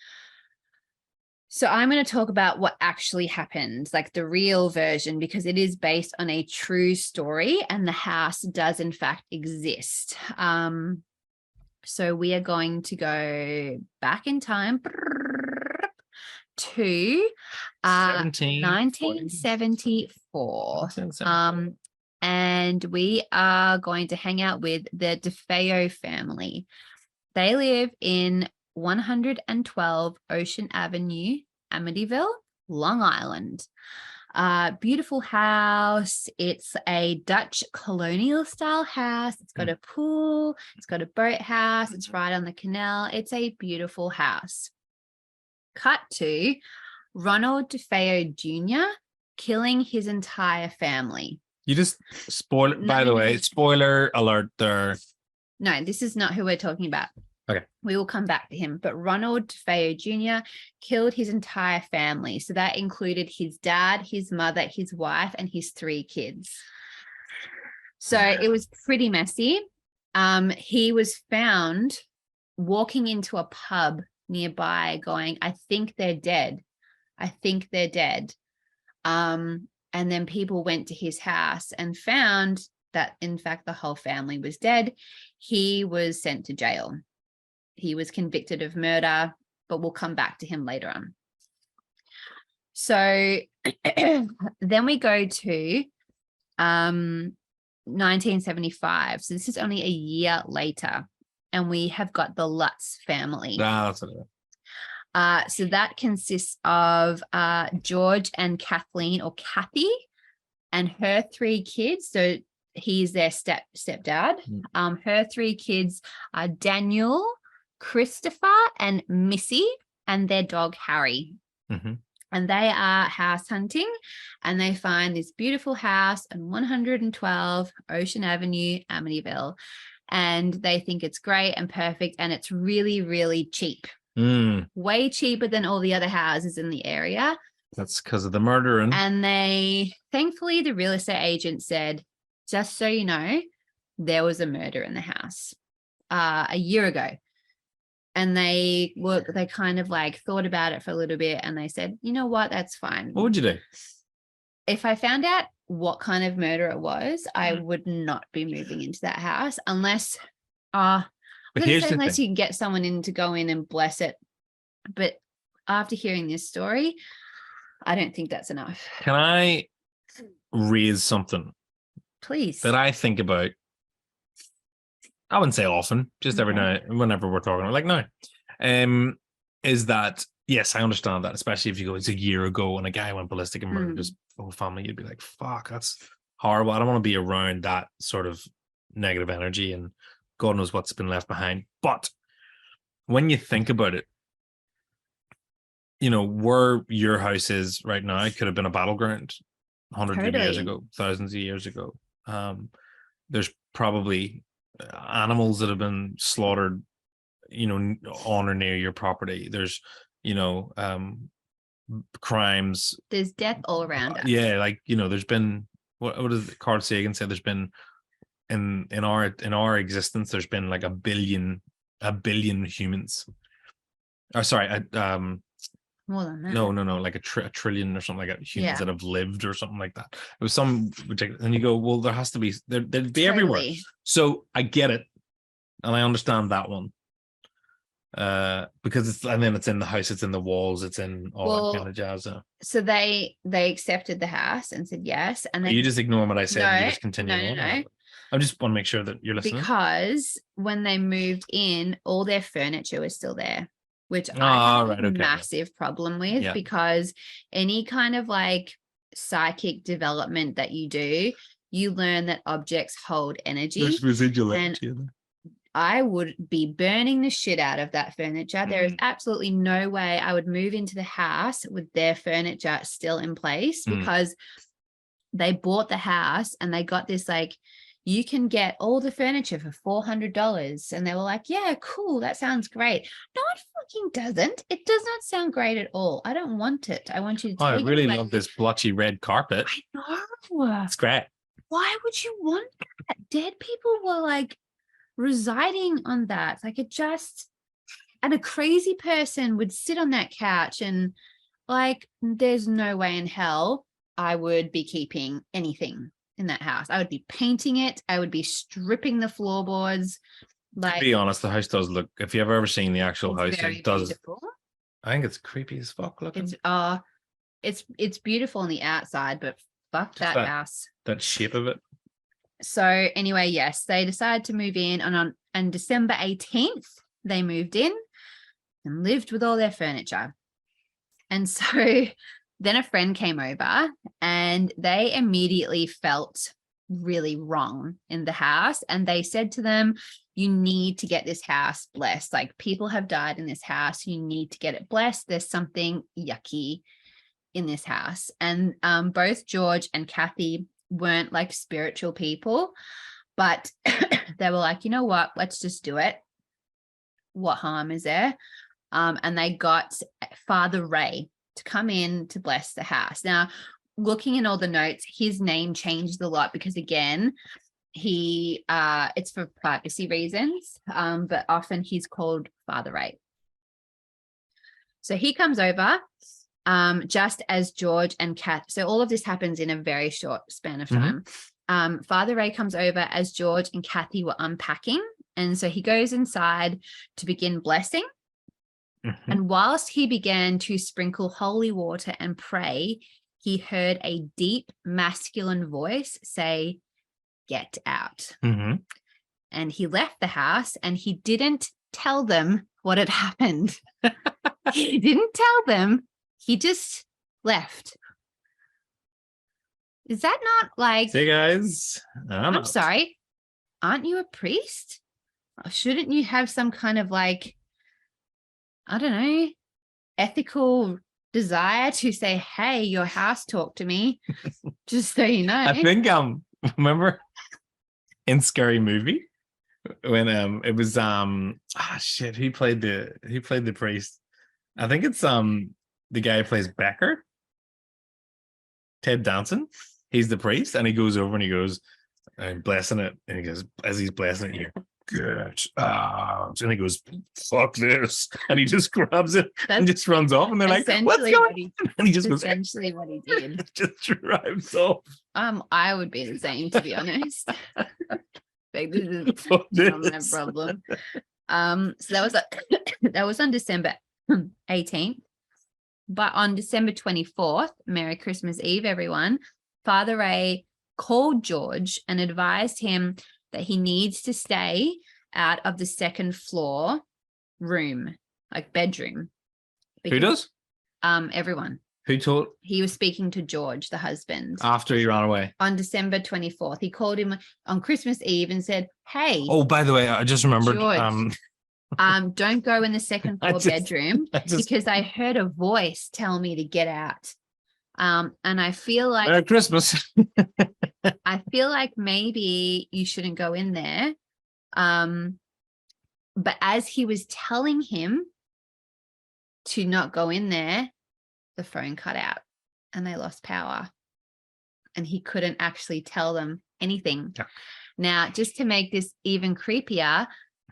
So I'm going to talk about what actually happened, like the real version, because it is based on a true story and the house does in fact exist. So we are going to go back in time to 1974. And we are going to hang out with the DeFeo family. They live in 112 Ocean Avenue, Amityville, Long Island. Beautiful house. It's a Dutch colonial style house. It's got a pool. It's got a boathouse. It's right on the canal. It's a beautiful house. Cut to Ronald DeFeo Jr. killing his entire family. You just spoil. By the way, spoiler alert there. No, this is not who we're talking about. Okay. We will come back to him. But Ronald DeFeo Jr. killed his entire family. So that included his dad, his mother, his wife, and his 3 kids. So it was pretty messy. He was found walking into a pub nearby going, I think they're dead. I think they're dead. And then people went to his house and found that, in fact, the whole family was dead. He was sent to jail. He was convicted of murder, but we'll come back to him later on. So then we go to 1975. So this is only a year later, and we have got the Lutz family. That's what it is. So that consists of George and Kathleen, or Kathy, and her 3 kids. So he's their stepdad. Her 3 kids are Daniel, Christopher, and Missy, and their dog Harry. Mm-hmm. And they are house hunting, and they find this beautiful house on 112 Ocean Avenue, Amityville. And they think it's great and perfect, and it's really, really cheap. Way cheaper than all the other houses in the area. That's because of the murdering. And thankfully, the real estate agent said, just so you know, there was a murder in the house a year ago. And they kind of like thought about it for a little bit, and they said, you know what, that's fine. What would you do? If I found out what kind of murder it was, I would not be moving into that house unless unless you can get someone in to go in and bless it. But after hearing this story, I don't think that's enough. Can I raise something? Please. That I think about. I wouldn't say often, just every now, whenever we're talking, like no, is that, yes, I understand that, especially if you go, it's a year ago and a guy went ballistic and murdered his whole family, you'd be like, fuck, that's horrible. I don't want to be around that sort of negative energy, and God knows what's been left behind. But when you think about it, you know, where your house is right now, it could have been a battleground hundreds of years ago, thousands of years ago. There's probably animals that have been slaughtered, you know, on or near your property. There's, you know, crimes. There's death all around us. Yeah, like, you know, there's been what does Carl Sagan say? There's been in our existence, there's been like a billion humans. Oh, sorry, more than that. No, like a trillion or something like that, humans that have lived or something like that. It was some ridiculous, and you go, well, there has to be, there'd be totally everywhere. So I get it, and I understand that one, because it's, and then it's in the house, it's in the walls, it's in all that kind of jazz. So they accepted the house and said yes, and then you just ignore what I said. No, and you just continue on. No. I just want to make sure that you're listening. Because when they moved in, all their furniture was still there, which I have a massive problem with, because any kind of like psychic development that you do, you learn that objects hold energy. There's residual energy. I would be burning the shit out of that furniture. There is absolutely no way I would move into the house with their furniture still in place, because they bought the house and they got this like, you can get all the furniture for $400. And they were like, yeah, cool. That sounds great. No, it fucking doesn't. It does not sound great at all. I don't want it. I want you to take I really it. love this blotchy red carpet. I know. It's great. why would you want that? Dead people were like residing on that. Like and a crazy person would sit on that couch, and like, there's no way in hell I would be keeping anything in that house. I would be painting it. I would be stripping the floorboards. Like, to be honest, the house does look, if you've ever seen the actual house, very it does. beautiful. I think it's creepy as fuck looking. It's beautiful on the outside, but fuck Just that house. That shape of it. So anyway, yes, they decided to move in, and on December 18th, they moved in and lived with all their furniture. And so then a friend came over, and they immediately felt really wrong in the house. And they said to them, you need to get this house blessed. Like, people have died in this house. You need to get it blessed. There's something yucky in this house. And both George and Kathy weren't like spiritual people, but they were like, you know what, let's just do it. What harm is there? And they got Father Ray to come in to bless the house. Now, looking in all the notes, his name changed a lot because, again, it's for privacy reasons, but often he's called Father Ray. So he comes over just as George and Kath. So all of this happens in a very short span of time. Father Ray comes over as George and Kathy were unpacking. And so he goes inside to begin blessing. And whilst he began to sprinkle holy water and pray, he heard a deep masculine voice say, "Get out." And he left the house, and he didn't tell them what had happened. He didn't tell them. He just left. Is that not like... Hey, guys. I'm out. Sorry. Aren't you a priest? Shouldn't you have some kind of like, I don't know, ethical desire to say, hey, your house talked to me, just so you know? I think remember in Scary Movie when it was who played the priest? I think it's the guy who plays Becker, Ted Danson. He's the priest, and he goes over and he goes, I'm blessing it, and he goes, as he's blessing it, get out, and he goes, fuck this, and he just grabs it and just runs off, and they're like, what's going on? And he just goes, essentially what he did. Just drives off. I would be the same, to be honest. Like, this is Fuck not my this. problem. So that was on December 18th. But on December 24th, Merry Christmas Eve, everyone, Father Ray called George and advised him that he needs to stay out of the second floor room, like bedroom. Who does? Everyone. Who told? He was speaking to George, the husband. After he ran away. On December 24th. He called him on Christmas Eve and said, hey. Oh, by the way, I just remembered. George, don't go in the second floor bedroom because I heard a voice tell me to get out. And I feel like Merry Christmas. I feel like maybe you shouldn't go in there. But as he was telling him to not go in there, the phone cut out and they lost power. And he couldn't actually tell them anything. Yeah. Now, just to make this even creepier,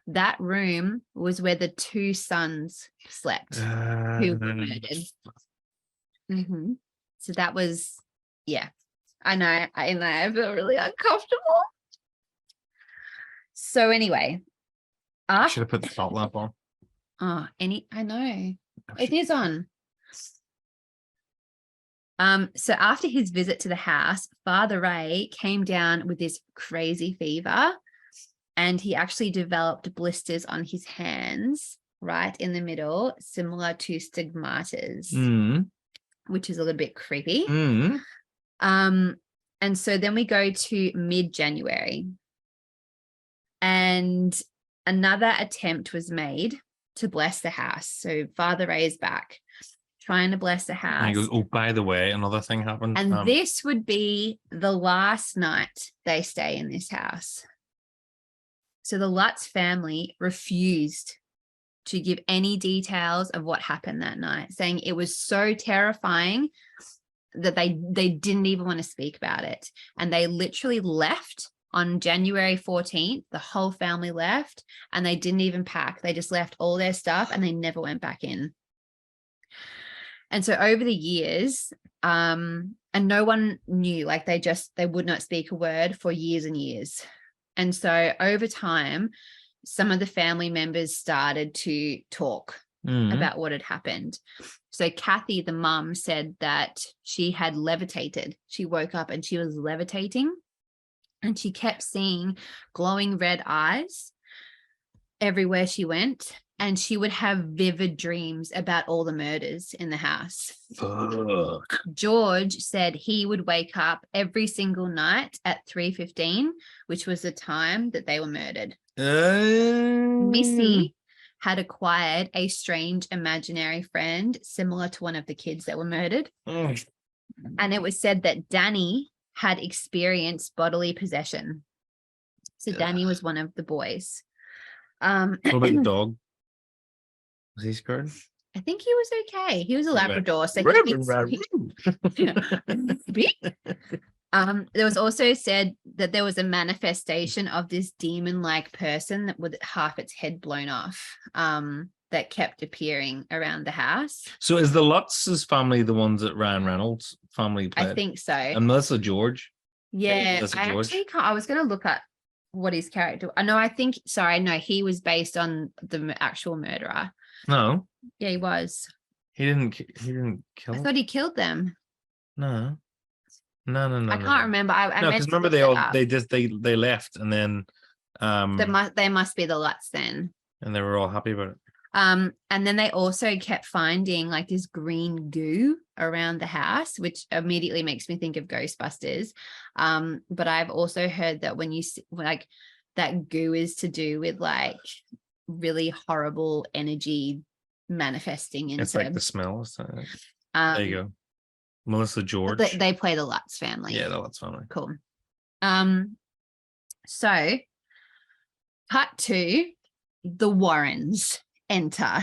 that room was where the two sons slept who were murdered. So that was, yeah, I know. I feel really uncomfortable. So anyway, I should have put the salt lamp on. I know. It is on. So after his visit to the house, Father Ray came down with this crazy fever, and he actually developed blisters on his hands right in the middle, similar to stigmatas, which is a little bit creepy. And so then we go to mid-January, and another attempt was made to bless the house. So Father Ray is back trying to bless the house. And he goes, oh, by the way, another thing happened. And this would be the last night they stay in this house. So the Lutz family refused to give any details of what happened that night, saying it was so terrifying that they didn't even want to speak about it. And they literally left on January 14th. The whole family left and they didn't even pack. They just left all their stuff and they never went back in. And so over the years, and no one knew, like they would not speak a word for years and years. And so over time, some of the family members started to talk about what had happened. So Kathy, the mum, said that she had levitated. She woke up and she was levitating and she kept seeing glowing red eyes everywhere she went. And she would have vivid dreams about all the murders in the house. Fuck. George said he would wake up every single night at 3:15, which was the time that they were murdered. Missy had acquired a strange imaginary friend similar to one of the kids that were murdered. And it was said that Danny had experienced bodily possession. So Danny was one of the boys. What about the dog? Was he scared? I think he was okay. He was a Labrador. So there was also said that there was a manifestation of this demon-like person that with half its head blown off, that kept appearing around the house. So is the Lutz's family the ones that Ryan Reynolds' family played? I think so. And Melissa George? Yeah, Melissa I George? actually can't. I was going to look at what his character. No, he was based on the actual murderer. No, Yeah, he was. he didn't kill I him. thought he killed them. No. I can't remember. I No, meant because to remember look it up. they left and then They must be the Lutz then. and they were all happy about it. And then they also kept finding like this green goo around the house, which immediately makes me think of Ghostbusters. But I've also heard that when you like that goo is to do with like really horrible energy manifesting into. It's like the smell. There you go. Melissa George. They play the Lutz family. Yeah, the Lutz family. Cool. So cut to the Warrens enter.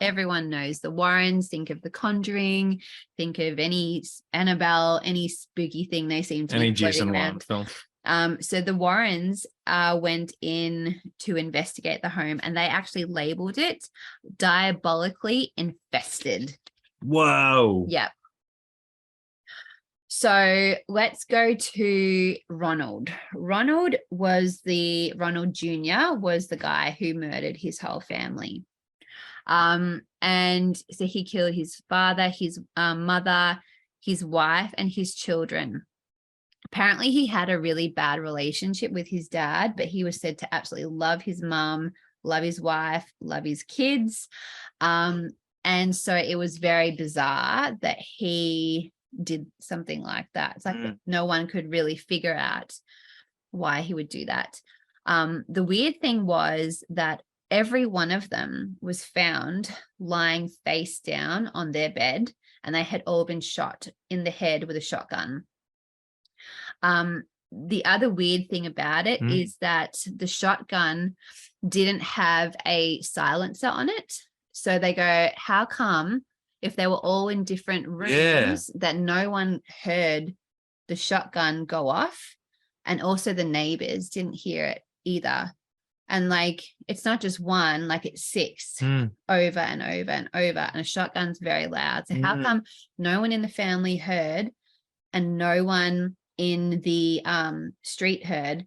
Everyone knows the Warrens. Think of The Conjuring. Think of any Annabelle, any spooky thing they seem to Any be floating Jason around. Warren film. So the Warrens went in to investigate the home and they actually labeled it diabolically infested. Whoa. Yep. So let's go to Ronald. Ronald Jr. was the guy who murdered his whole family. And so he killed his father, his mother, his wife, and his children. Apparently he had a really bad relationship with his dad, but he was said to absolutely love his mum, love his wife, love his kids. And so it was very bizarre that he did something like that. It's like no one could really figure out why he would do that. The weird thing was that every one of them was found lying face down on their bed, and they had all been shot in the head with a shotgun. The other weird thing about it is that the shotgun didn't have a silencer on it. So they go, how come if they were all in different rooms that no one heard the shotgun go off? And also the neighbors didn't hear it either. And like, it's not just one, like it's six over and over and over. And a shotgun's very loud. So how come no one in the family heard and no one in the street heard?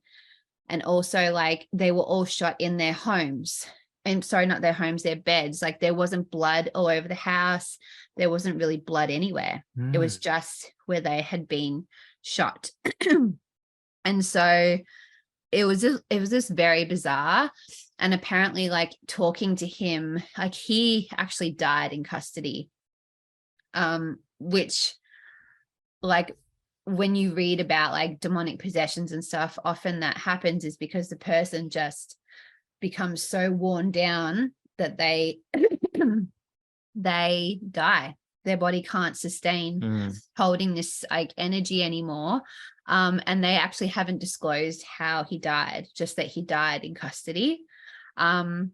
And also like they were all shot in their homes. And sorry, not their homes, their beds. Like there wasn't blood all over the house. There wasn't really blood anywhere. It was just where they had been shot. And so it was just very bizarre. And apparently like talking to him, like he actually died in custody, which like when you read about like demonic possessions and stuff, often that happens is because the person just becomes so worn down that they die. Their body can't sustain holding this like energy anymore. And they actually haven't disclosed how he died, just that he died in custody. And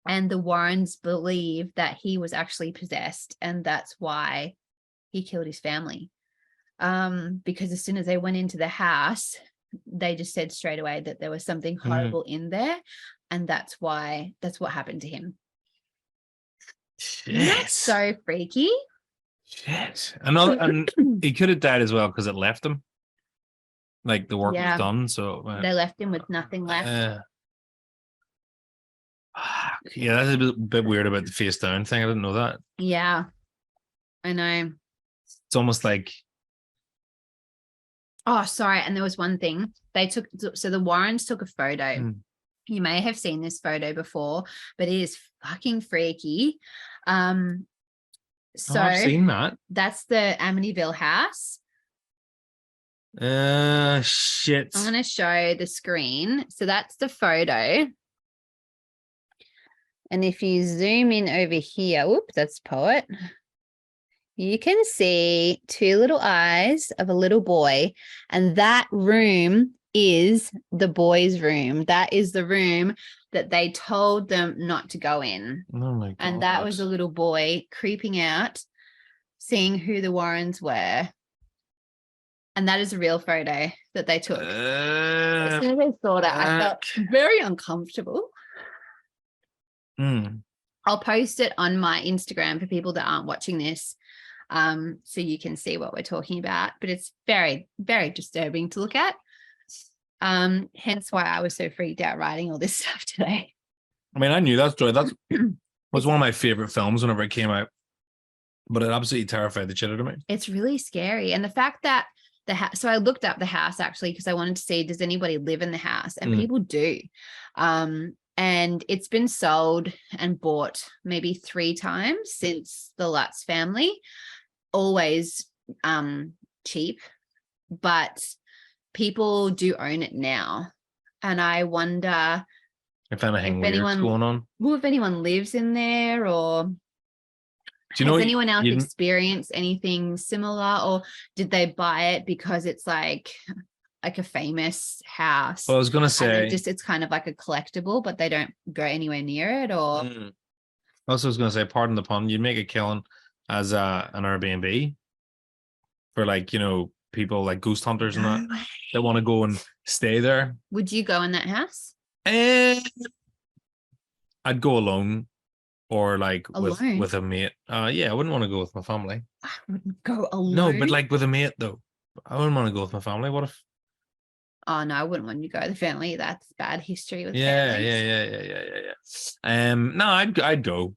the Warrens believe that he was actually possessed, and that's why he killed his family. Because as soon as they went into the house, they just said straight away that there was something horrible in there, and that's what happened to him. Isn't that so freaky? Shit. And he could have died as well because it left him. Like the work was done, so they left him with nothing left. Yeah, that's a bit weird about the face down thing. I didn't know that. Yeah, I know. It's almost like. Oh, sorry. And there was one thing so the Warrens took a photo. You may have seen this photo before, but it is fucking freaky. So I've seen that. That's the Amityville house. Shit. I'm going to show the screen. So that's the photo. And if you zoom in over here, whoops, that's Poet. You can see two little eyes of a little boy, and that room is the boys' room. That is the room that they told them not to go in. Oh my God. And that was a little boy creeping out, seeing who the Warrens were. And that is a real photo that they took. As soon as I saw that, I felt very uncomfortable. I'll post it on my Instagram for people that aren't watching this, so you can see what we're talking about. But it's very, very disturbing to look at. Hence why I was so freaked out writing all this stuff today. I mean, I knew that story. That was one of my favorite films whenever it came out, but it absolutely terrified the shit out of me. It's really scary. And the fact that so I looked up the house actually because I wanted to see, does anybody live in the house? And people do. And it's been sold and bought maybe 3 times since the Lutz family. Always cheap, but people do own it now. And I wonder if weird's going on. Well, if anyone lives in there, or has anyone else experienced anything similar, or did they buy it because it's like a famous house? Well, I was going to say, it's kind of like a collectible, but they don't go anywhere near it. Or also, I was going to say, pardon the pun, you'd make a killing as an Airbnb for, like, people like ghost hunters and that want to go and stay there. Would you go in that house? I'd go alone, or like alone? with a mate. Yeah, I wouldn't want to go with my family. I wouldn't go alone. No, but like with a mate though. I wouldn't want to go with my family. What if? Oh no, I wouldn't want you to go. The family, that's bad history with families. Yeah. No, I'd go.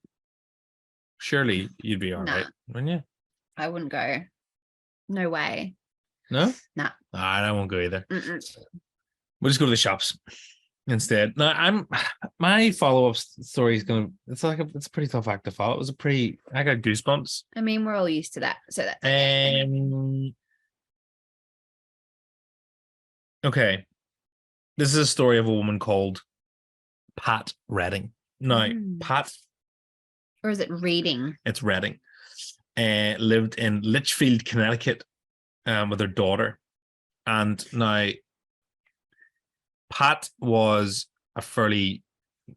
Surely you'd be all right, wouldn't you? I wouldn't go. No way. No? Nah. I won't go either. We'll just go to the shops instead. No, my follow-up story is it's a pretty tough act to follow. I got goosebumps. I mean, we're all used to that. So that's okay. This is a story of a woman called Pat Redding. Now, Pat, or is it Reading? It's Redding. Lived in Litchfield, Connecticut, with her daughter. And now, Pat was a fairly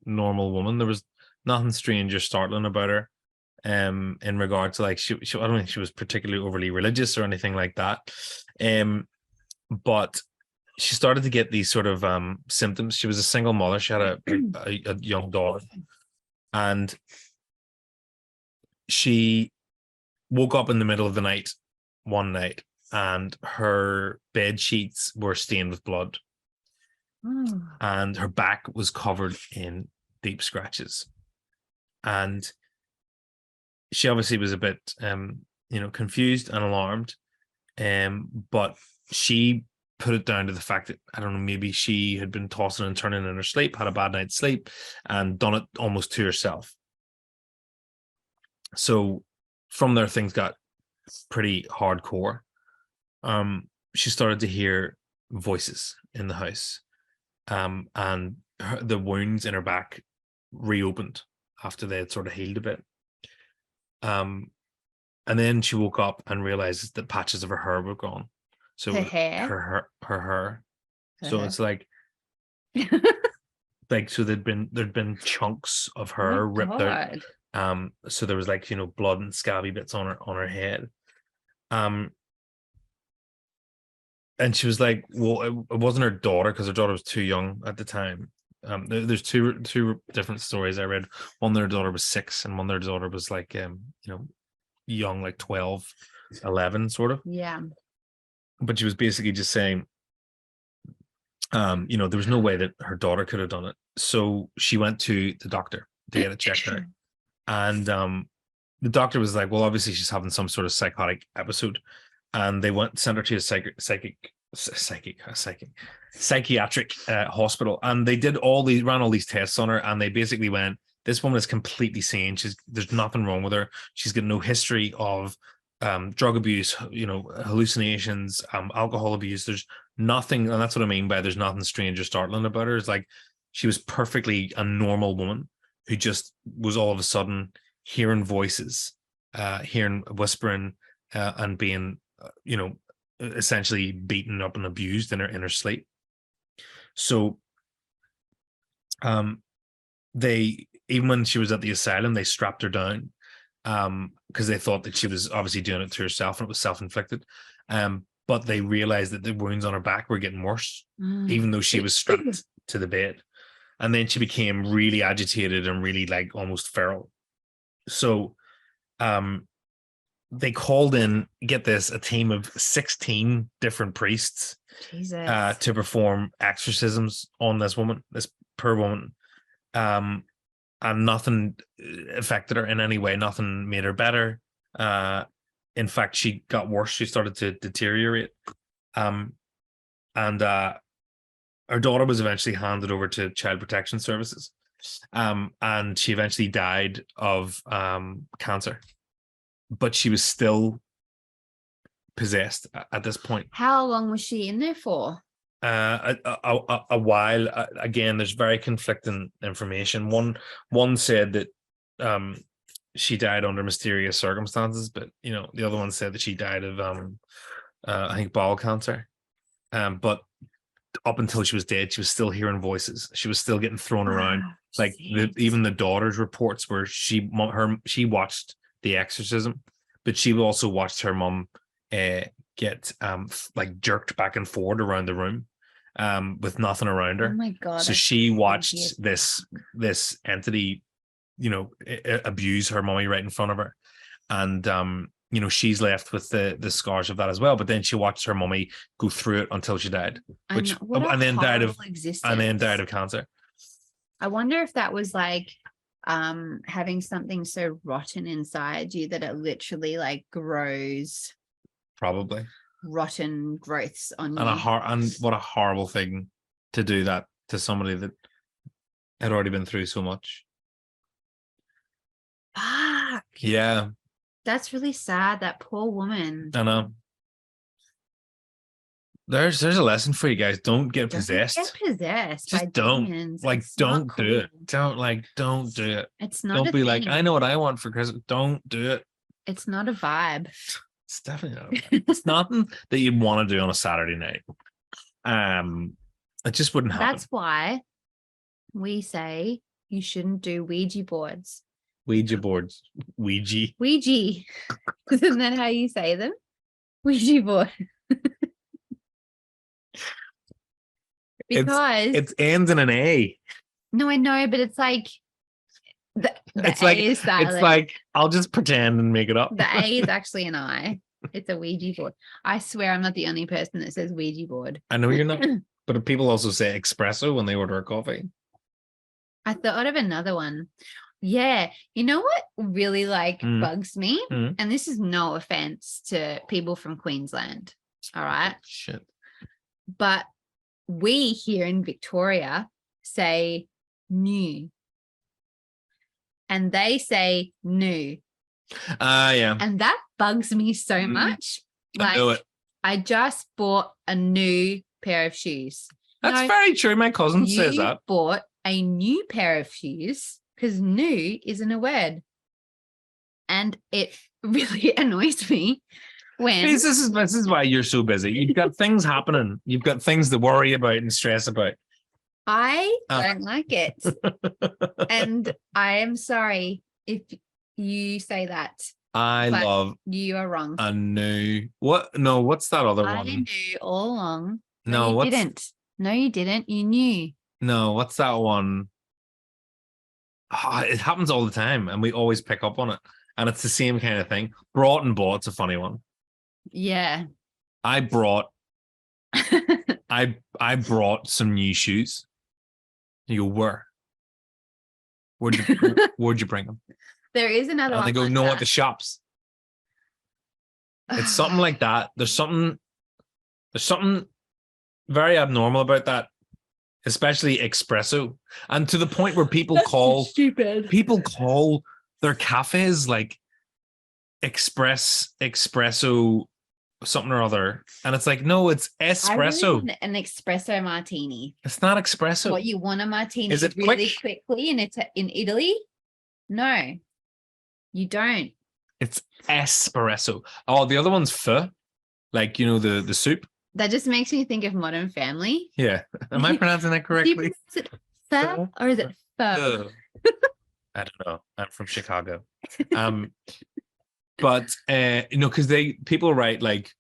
normal woman. There was nothing strange or startling about her. In regard to, like, she I don't think she was particularly overly religious or anything like that. But she started to get these sort of symptoms. She was a single mother. She had a young daughter, and she woke up in the middle of the night one night, and her bed sheets were stained with blood, and her back was covered in deep scratches, and she obviously was a bit confused and alarmed, but she put it down to the fact that, I don't know, maybe she had been tossing and turning in her sleep, had a bad night's sleep, and done it almost to herself. So from there, things got pretty hardcore. She started to hear voices in the house, and the wounds in her back reopened after they had sort of healed a bit. And then she woke up and realized that patches of her hair were gone. So her hair. Her so hair. It's like so there'd been chunks of her ripped out. So there was, like, blood and scabby bits on her head. And she was like, well, it wasn't her daughter because her daughter was too young at the time. There's two different stories I read. One, their daughter was 6, and one, their daughter was like, young, like 12, 11, sort of. Yeah. But she was basically just saying, there was no way that her daughter could have done it. So she went to the doctor to get it checked out. And the doctor was like, well, obviously she's having some sort of psychotic episode. And they sent her to a psychiatric hospital. And they ran all these tests on her. And they basically went, this woman is completely sane. There's nothing wrong with her. She's got no history of drug abuse, hallucinations, alcohol abuse. There's nothing, and that's what I mean by there's nothing strange or startling about her. It's like she was perfectly a normal woman who just was all of a sudden hearing voices, hearing whispering, and being, essentially beaten up and abused in her sleep. So, they, even when she was at the asylum, they strapped her down, because they thought that she was obviously doing it to herself and it was self-inflicted. But they realized that the wounds on her back were getting worse, even though she was strapped to the bed. And then she became really agitated and really like almost feral. So they called in, get this, a team of 16 different priests to perform exorcisms on this woman, this poor woman. And nothing affected her in any way. Nothing made her better. In fact, she got worse. She started to deteriorate. And her daughter was eventually handed over to Child Protection Services. And she eventually died of cancer. But she was still possessed at this point. How long was she in there for? A while. Again, there's very conflicting information. One said that she died under mysterious circumstances, but the other one said that she died of I think bowel cancer. But up until she was dead, she was still hearing voices. She was still getting thrown around. Like even the daughter's reports where she watched the exorcism, but she also watched her mom get like jerked back and forward around the room with nothing around her. Oh my God. So she watched this entity, abuse her mommy right in front of her. And she's left with the scars of that as well. But then she watched her mommy go through it until she died, and then died of cancer. I wonder if that was like having something so rotten inside you that it literally like grows. Probably Rotten growths on you. And what a horrible thing to do that to somebody that had already been through so much. Fuck. Yeah. That's really sad. That poor woman. I know. There's a lesson for you guys. Don't get possessed. Get possessed. Just don't. Like, don't do it. Don't do it. It's not. Don't be like, I know what I want for Christmas. Don't do it. It's not a vibe. It's definitely not. It's nothing that you'd want to do on a Saturday night. It just wouldn't happen. That's why we say you shouldn't do Ouija boards. Ouija boards. Ouija. Isn't that how you say them? Ouija board. Because it ends in an A. No, I know, but it's like it's like I'll just pretend and make it up. The A is actually an I. It's a Ouija board. I swear I'm not the only person that says Ouija board. I know you're not, but people also say espresso when they order a coffee. I thought of another one. Yeah. You know what really bugs me? And this is no offense to people from Queensland. All right. Shit. But we here in Victoria say new. And they say new. Yeah. And that bugs me so much. I know it. I just bought a new pair of shoes. That's very true. My cousin says that. You bought a new pair of shoes because new isn't a word. And it really annoys me when... This is why you're so busy. You've got things happening. You've got things to worry about and stress about. I don't like it. And I am sorry if you say that I But love you are wrong. a new what? No, what's that other I one? knew all along. No, you what's didn't. No, you didn't. You knew. no, what's that one? It happens all the time, and we always pick up on it. And it's the same kind of thing. Brought and bought. It's a funny one. Yeah. I brought I brought some new shoes. You go, where? Where'd you bring them? There is another And one. they go, like no, that. at the shops. It's something like that. There's something very abnormal about that, especially espresso. And to the point where people call their cafes like espresso something or other. And it's like, no, it's I really espresso. want an espresso martini. It's not espresso. What you want a martini Is it really quick? quickly and it's in Italy? No, you don't. It's espresso. Oh, the other one's pho. Like, the soup. That just makes me think of Modern Family. Yeah. Am I pronouncing that Do you correctly? pronounce it pho or is it pho? I don't know. I'm from Chicago. But because people write like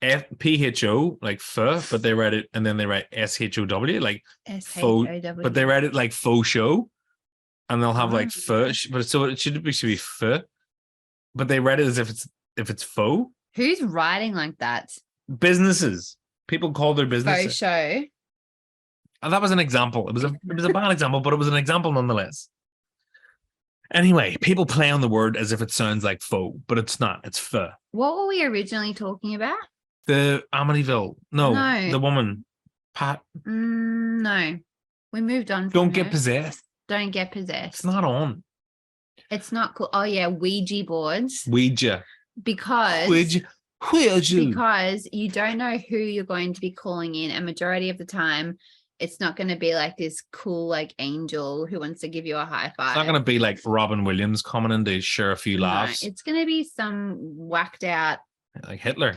PHO like pho, but they write it and then they write SHOW like faux, SHOW. but they write it like faux show, and they'll have like Oh. pho, but so it should be pho, but they write it as if it's faux. Who's writing like that? Businesses, people call their Faux businesses. show. And that was an example. It was a bad example, but it was an example nonetheless. Anyway, people play on the word as if it sounds like faux, but it's not. It's pho. What were we originally talking about? The Amityville. No, No. the woman. Pat. No, we moved on. Don't from get her. possessed. Don't get possessed. It's not on. It's not cool. Oh yeah, Ouija boards. Ouija. Because you don't know who you're going to be calling in, and majority of the time it's not going to be like this cool like angel who wants to give you a high five. It's not going to be like Robin Williams coming in to share a few laughs. No, it's going to be some whacked out Like Hitler.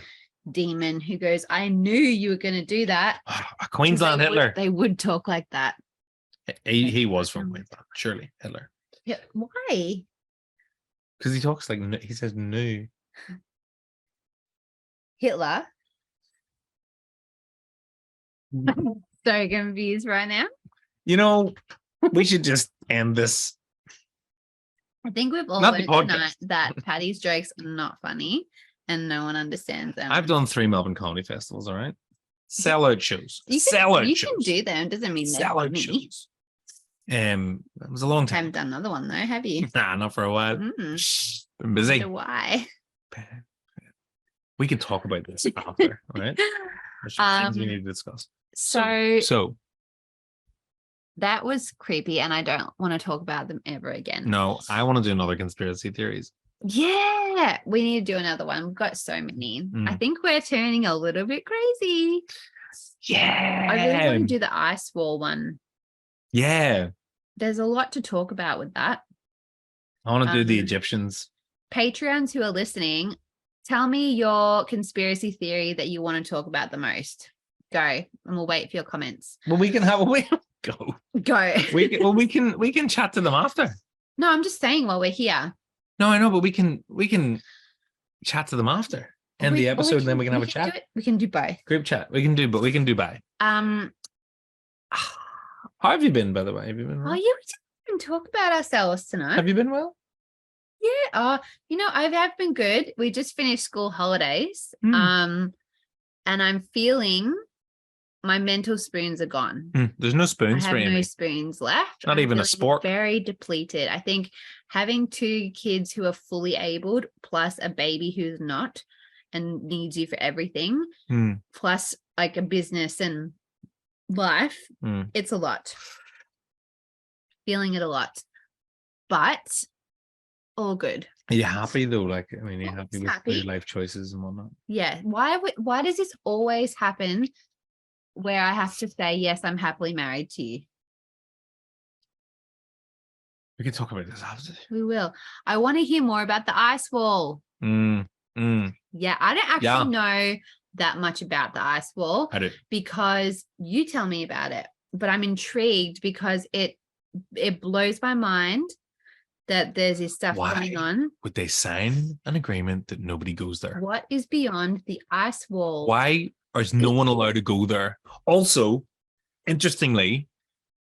demon who goes, I knew you were going to do that. A Queensland Hitler. They would talk like that. He was from Queensland. Surely Hitler. Yeah, why? Because he talks like, he says no. Hitler. So confused right now. We should just end this. I think we've all Not the learned tonight podcast. that Patty's jokes are not funny and no one understands them. I've done 3 Melbourne comedy festivals, all right? Sellout shows. You Sellout shows. can do them. Doesn't mean they're Sellout funny. shows. It was a long time. Haven't done another one though, have you? Nah, not for a while. Mm. Been busy. Wonder why? We can talk about this after, all right? There's some things we need to discuss. So that was creepy, and I don't want to talk about them ever again. No, I want to do another conspiracy theories. Yeah, we need to do another one. We've got so many. I think we're turning a little bit crazy. Yeah. I really want to do the ice wall one. Yeah. There's a lot to talk about with that. I want to do the Egyptians. Patreons who are listening, tell me your conspiracy theory that you want to talk about the most. Go, and we'll wait for your comments. Well, we can have go. We can chat to them after. No, I'm just saying while we're here. No, I know, but we can chat to them after. End the episode, and then we can have a chat. We can do both. Group chat. We can do by. How have you been, by the way? Have you been well? Oh yeah, we didn't even talk about ourselves tonight. Have you been well? Yeah. I have been good. We just finished school holidays. And I'm feeling my mental spoons are gone. There's no spoons I for have Amy. no spoons left. Not even a feeling spork. Very depleted. I think having 2 kids who are fully abled, plus a baby who's not and needs you for everything, plus like a business and life, it's a lot. Feeling it a lot. But all good. Are you happy though? Like, I mean, you're happy with happy. your life choices and whatnot. Yeah. Why does this always happen where I have to say, yes, I'm happily married to you? We can talk about this after. We will. I want to hear more about the ice wall. Yeah, I don't actually know that much about the ice wall. I do. Because you tell me about it, but I'm intrigued because it blows my mind that there's this stuff Why going on. would they sign an agreement that nobody goes there? What is beyond the ice wall? Why is no one allowed to go there? Also, interestingly,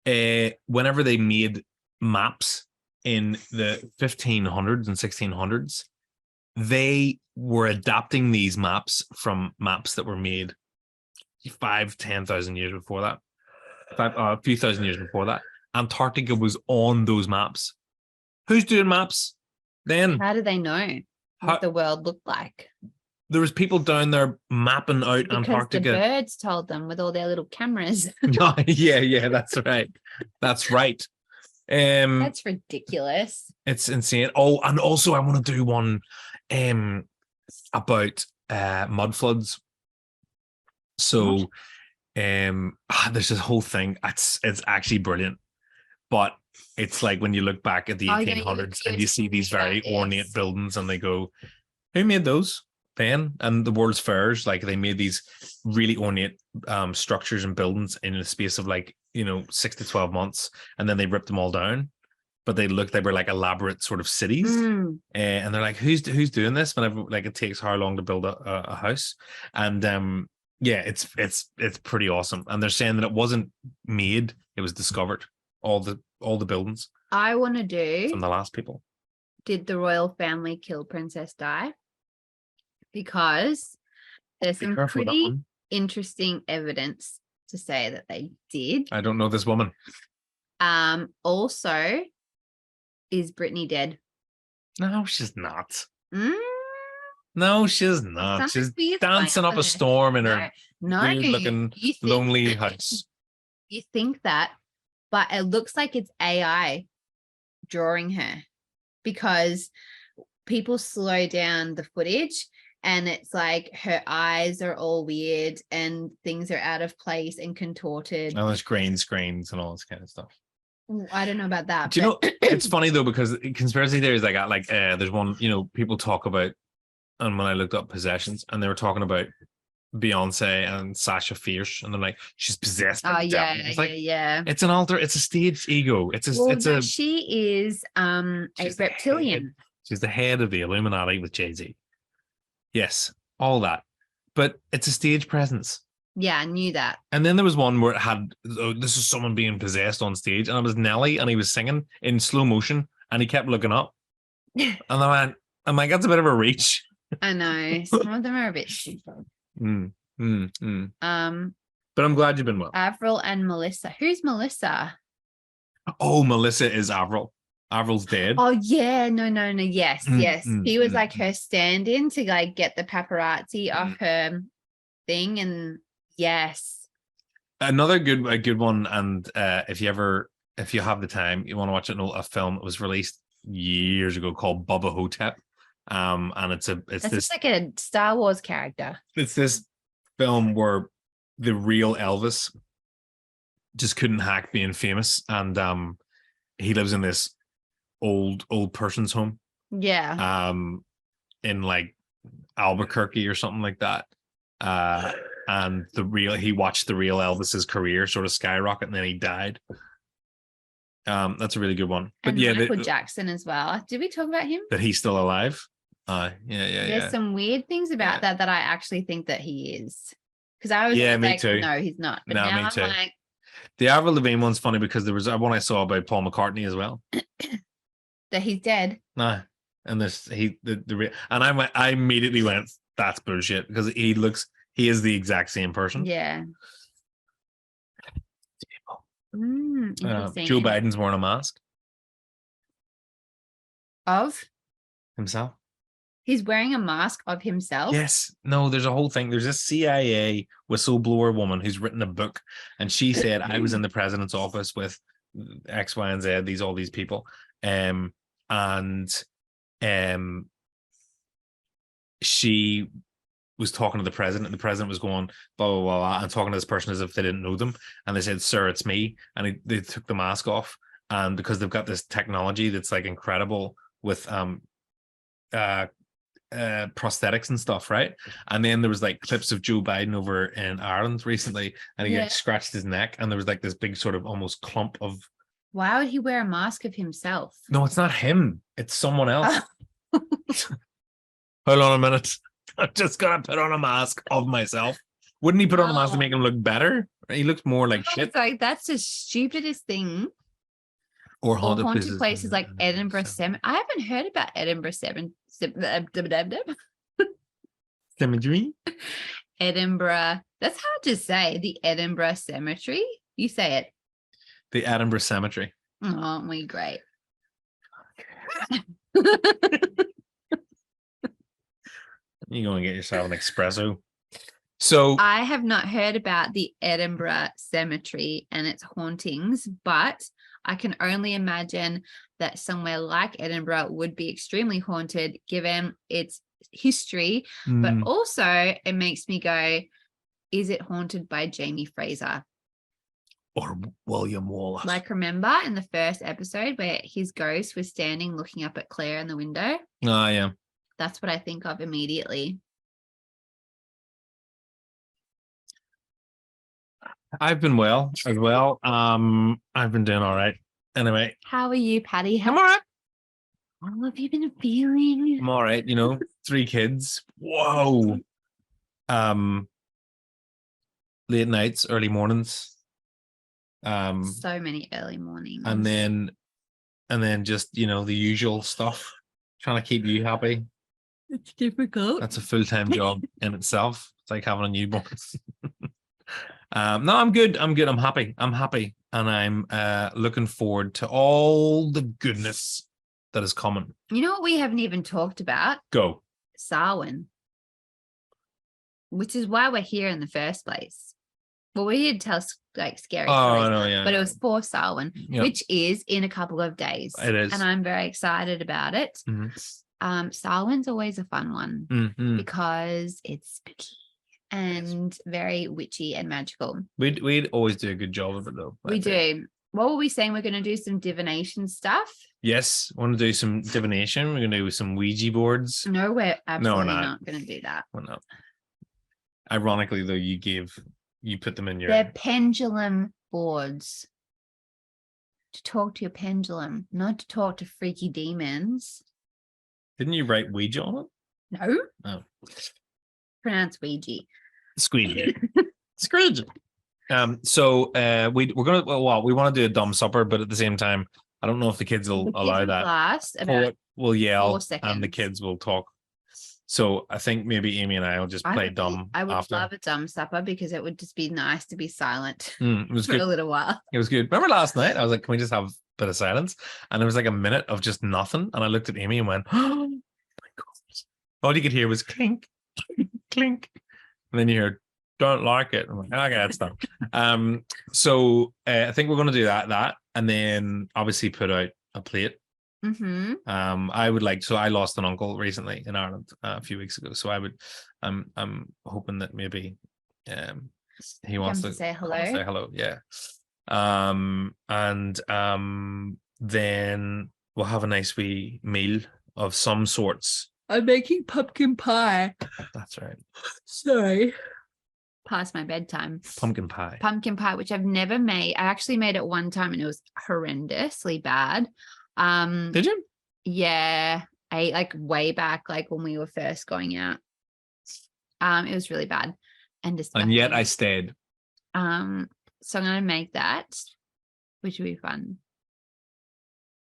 whenever they made maps in the 1500s and 1600s, they were adapting these maps from maps that were made 10,000 years before that. A few thousand years before that. Antarctica was on those maps. Who's doing maps then? How do they know what the world looked like? There was people down there mapping out Because Antarctica. the birds told them with all their little cameras. yeah, that's right. That's right. That's ridiculous. It's insane. Oh, and also I want to do one about mud floods. So there's this whole thing. It's actually brilliant. But it's like when you look back at the 1800s and you see these very ornate buildings and they go, who made those then? And the World's Fairs, like they made these really ornate structures and buildings in the space of 6 to 12 months, and then they ripped them all down. But they were like elaborate sort of cities. And they're like, who's doing this? Whenever it takes how long to build a house. And it's pretty awesome. And they're saying that it wasn't made, it was discovered. All the buildings. I want to do from the last people. Did the royal family kill Princess Di? Because there's some pretty interesting evidence to say that they did. I don't know this woman. Also, is Brittany dead? No, she's not. No, she's not. She's dancing up a storm in her weird-looking, lonely house. You think that, but it looks like it's AI drawing her, because people slow down the footage and it's like her eyes are all weird and things are out of place and contorted. Oh, there's green screens and all this kind of stuff. I don't know about that. Do you know, it's funny though, because conspiracy theories I got, there's one, people talk about, and when I looked up possessions, and they were talking about Beyonce and Sasha Fierce, and they're like, she's possessed by the devil. It's like, yeah. It's a staged ego. She is a reptilian. She's the head of the Illuminati with Jay-Z. Yes, all that. But it's a stage presence. Yeah, I knew that. And then there was one where it had, this is someone being possessed on stage, and it was Nelly, and he was singing in slow motion, and he kept looking up. And I went, I'm like, that's a bit of a reach. I know. Some of them are a bit stupid. But I'm glad you've been well. Avril and Melissa. Who's Melissa? Oh, Melissa is Avril. Avril's dead. Oh yeah, no. Yes. He was like her stand-in to get the paparazzi off her thing, and yes. Another good one, and if you have the time, you want to watch a film that was released years ago called Bubba Hotep. And it's this like a Star Wars character. It's this film where the real Elvis just couldn't hack being famous, and he lives in this old person's home. Yeah. In Albuquerque or something like that. And he watched the real Elvis's career sort of skyrocket, and then he died. That's a really good one. But and Michael Jackson as well. Did we talk about him? That he's still alive? Yeah. There's some weird things about that I actually think that he is. Because I was me too. No, he's not. But now me too. I'm like, the Avril Lavigne one's funny because there was one I saw about Paul McCartney as well. That he's dead. Nah. And I immediately went, that's bullshit, because he is the exact same person. Yeah. Joe Biden's wearing a mask. Of? Himself. He's wearing a mask of himself? Yes. No, there's a whole thing. There's a CIA whistleblower woman who's written a book, and she said, I was in the president's office with X, Y, and Z, all these people. She was talking to the president, and the president was going blah, blah, blah, blah, and talking to this person as if they didn't know them. And they said, sir, it's me. And they took the mask off. And because they've got this technology that's incredible with prosthetics and stuff, right? And then there was clips of Joe Biden over in Ireland recently, and he scratched his neck, and there was this big sort of almost clump of Why would he wear a mask of himself? No, it's not him. It's someone else. Hold on a minute. I'm just gonna put on a mask of myself. Wouldn't he put on a mask to make him look better? He looks more like shit. It's like that's the stupidest thing. Or Or haunted places like Edinburgh Cemetery. I haven't heard about Edinburgh Cemetery. Cemetery. Edinburgh. That's hard to say. The Edinburgh Cemetery. You say it. The Edinburgh Cemetery. Oh, aren't we great? You go and get yourself an espresso. So I have not heard about the Edinburgh Cemetery and its hauntings, but I can only imagine that somewhere like Edinburgh would be extremely haunted given its history. But also it makes me go, is it haunted by Jamie Fraser? or William Wallace. Like, remember in the first episode where his ghost was standing looking up at Claire in the window? Oh, yeah. That's what I think of immediately. I've been well as well. I've been doing all right. Anyway. How are you, Patty? I'm all right. How have you been feeling? I'm all right. 3 kids. Whoa. Late nights, early mornings. So many early mornings. And then just, the usual stuff. Trying to keep you happy. It's difficult. That's a full-time job in itself. It's like having a newborn. No, I'm good. I'm happy. And I'm looking forward to all the goodness that is coming. You know what we haven't even talked about? Go. Samhain. Which is why we're here in the first place. Well, we did tell scary stories. No, yeah. But it was for Samhain, Yep. which is in a couple of days. It is. And I'm very excited about it. Mm-hmm. Samhain's always a fun one Mm-hmm. because it's spooky and very witchy and magical. We'd always do a good job of it, though. We do. What were we saying? We're going to do some divination stuff? Yes, I want to do some divination. We're going to do some Ouija boards. No, we're absolutely not. not going to do that. Well, no. Ironically, though, you put them in your... They're pendulum boards. To talk to your pendulum, not to talk to freaky demons. Didn't you write Ouija on it? No. Oh. Pronounce Ouija. Squeegee. Scrooge. So we're gonna we want to do a dumb supper, but at the same time, I don't know if the kids will allow that. Last about We'll yell 4 seconds. and the kids will talk. So I think maybe Amy and I will just play dumb. I would after. love a dumb supper because it would just be nice to be silent It was for good. a little while. It was good. Remember last night? I was like, "Can we just have a bit of silence?" And there was like a minute of just nothing, and I looked at Amy and went, "Oh my god!" All you could hear was clink, clink, and then you heard, "Don't like it." I'm like, "Okay, that's done." So I think we're going to do that, and then obviously put out a plate. Mm-hmm. I would like. So I lost an uncle recently in Ireland a few weeks ago. So I'm hoping that maybe he wants to say hello. Say hello, yeah. And then we'll have a nice wee meal of some sorts. I'm making pumpkin pie. That's right. Sorry. Past my bedtime. Pumpkin pie. Pumpkin pie, which I've never made. I actually made it one time and it was horrendously bad. Did you? Yeah. I way back, like when we were first going out. It was really bad. And yet I stayed. So I'm gonna make that, which will be fun.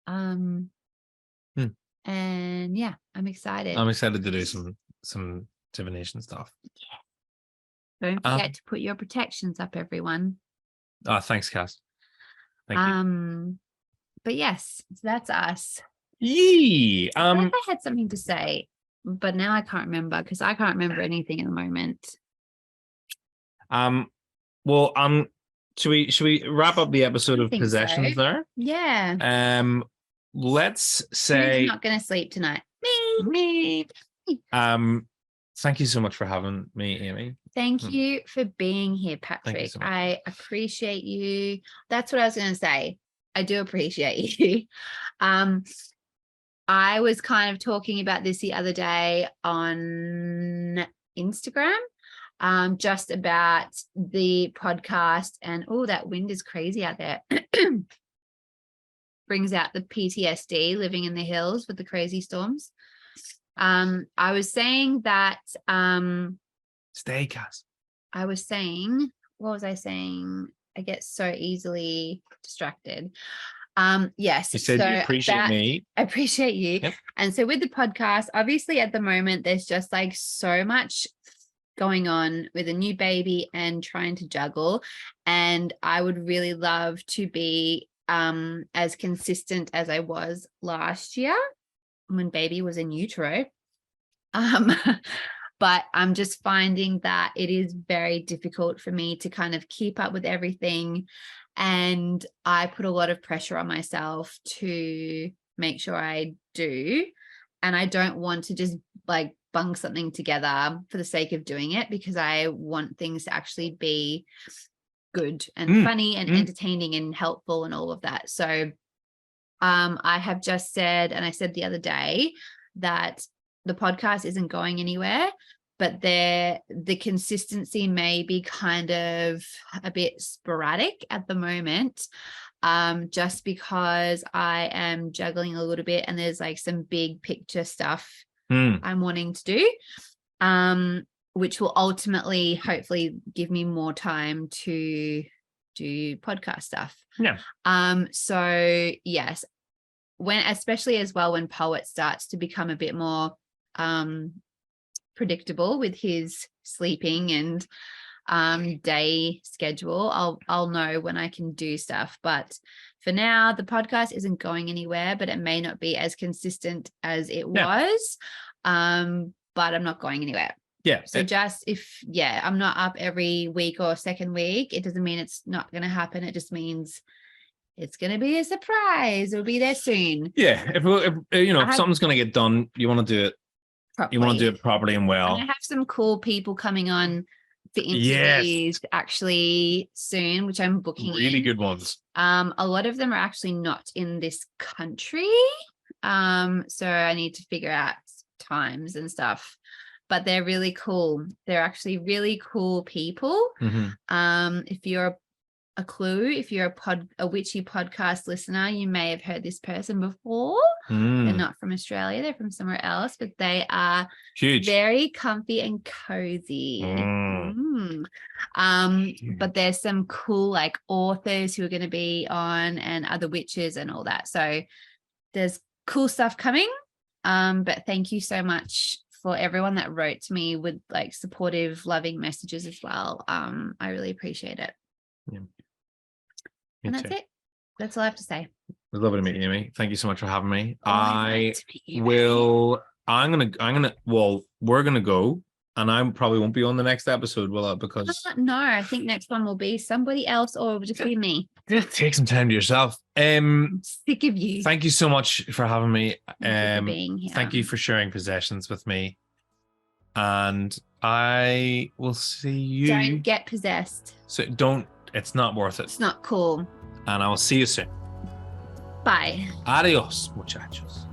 And yeah, I'm excited. I'm excited to do some divination stuff. Don't forget to put your protections up, everyone. Thanks, Cass. Thank you. But yes, that's us. Yee. I had something to say, but now I can't remember because I can't remember anything at the moment. Well, should we wrap up the episode of possessions there? Yeah. Let's say I'm not gonna sleep tonight. Me. Thank you so much for having me, Amy. Thank you for being here, Patrick. So much. I appreciate you. That's what I was gonna say. I do appreciate you. I was kind of talking about this the other day on Instagram, just about the podcast and that wind is crazy out there. brings out the PTSD living in the hills with the crazy storms. I was saying that Stay, Cass. I was saying, what was I saying? I get so easily distracted. Yes. You said you appreciate me. I appreciate you. Yep. And so with the podcast, obviously at the moment, there's just like so much going on with a new baby and trying to juggle. And I would really love to be as consistent as I was last year when baby was in utero. But I'm just finding that it is very difficult for me to kind of keep up with everything. And I put a lot of pressure on myself to make sure I do. And I don't want to just like bung something together for the sake of doing it, because I want things to actually be good and funny and entertaining and helpful and all of that. So I have just said, and I said the other day, that the podcast isn't going anywhere, but the consistency may be kind of a bit sporadic at the moment, just because I am juggling a little bit and there's like some big picture stuff I'm wanting to do, which will ultimately hopefully give me more time to do podcast stuff. Yeah. So yes, especially as well when Poet starts to become a bit more predictable with his sleeping and day schedule, I'll know when I can do stuff. But for now, the podcast isn't going anywhere, but it may not be as consistent as it was. But I'm not going anywhere. Yeah. So just I'm not up every week or second week, it doesn't mean it's not going to happen. It just means it's going to be a surprise. It'll be there soon. Yeah. If something's going to get done, you want to do it properly. You want to do it properly and well. And I have some cool people coming on for interviews actually soon, which I'm booking. Really good ones. A lot of them are actually not in this country. So I need to figure out times and stuff. But they're really cool. They're actually really cool people. If you're if you're a witchy podcast listener, you may have heard this person before. They're not from Australia, they're from somewhere else, but they are huge, very comfy and cozy. But there's some cool like authors who are going to be on, and other witches and all that. So there's cool stuff coming. But thank you so much for everyone that wrote to me with like supportive, loving messages as well. I really appreciate it. Yeah. And that's it. That's all I have to say. It was lovely to meet you, Amy. Thank you so much for having me. We're gonna go, and I probably won't be on the next episode, will I? Because no, I think next one will be somebody else, or it'll just be me. Just take some time to yourself. I'm sick of you. Thank you so much for having me. Thank you for being here. Thank you for sharing possessions with me. And I will see you. Don't get possessed. So don't. It's not worth it. It's not cool. And I will see you soon. Bye. Adios, muchachos.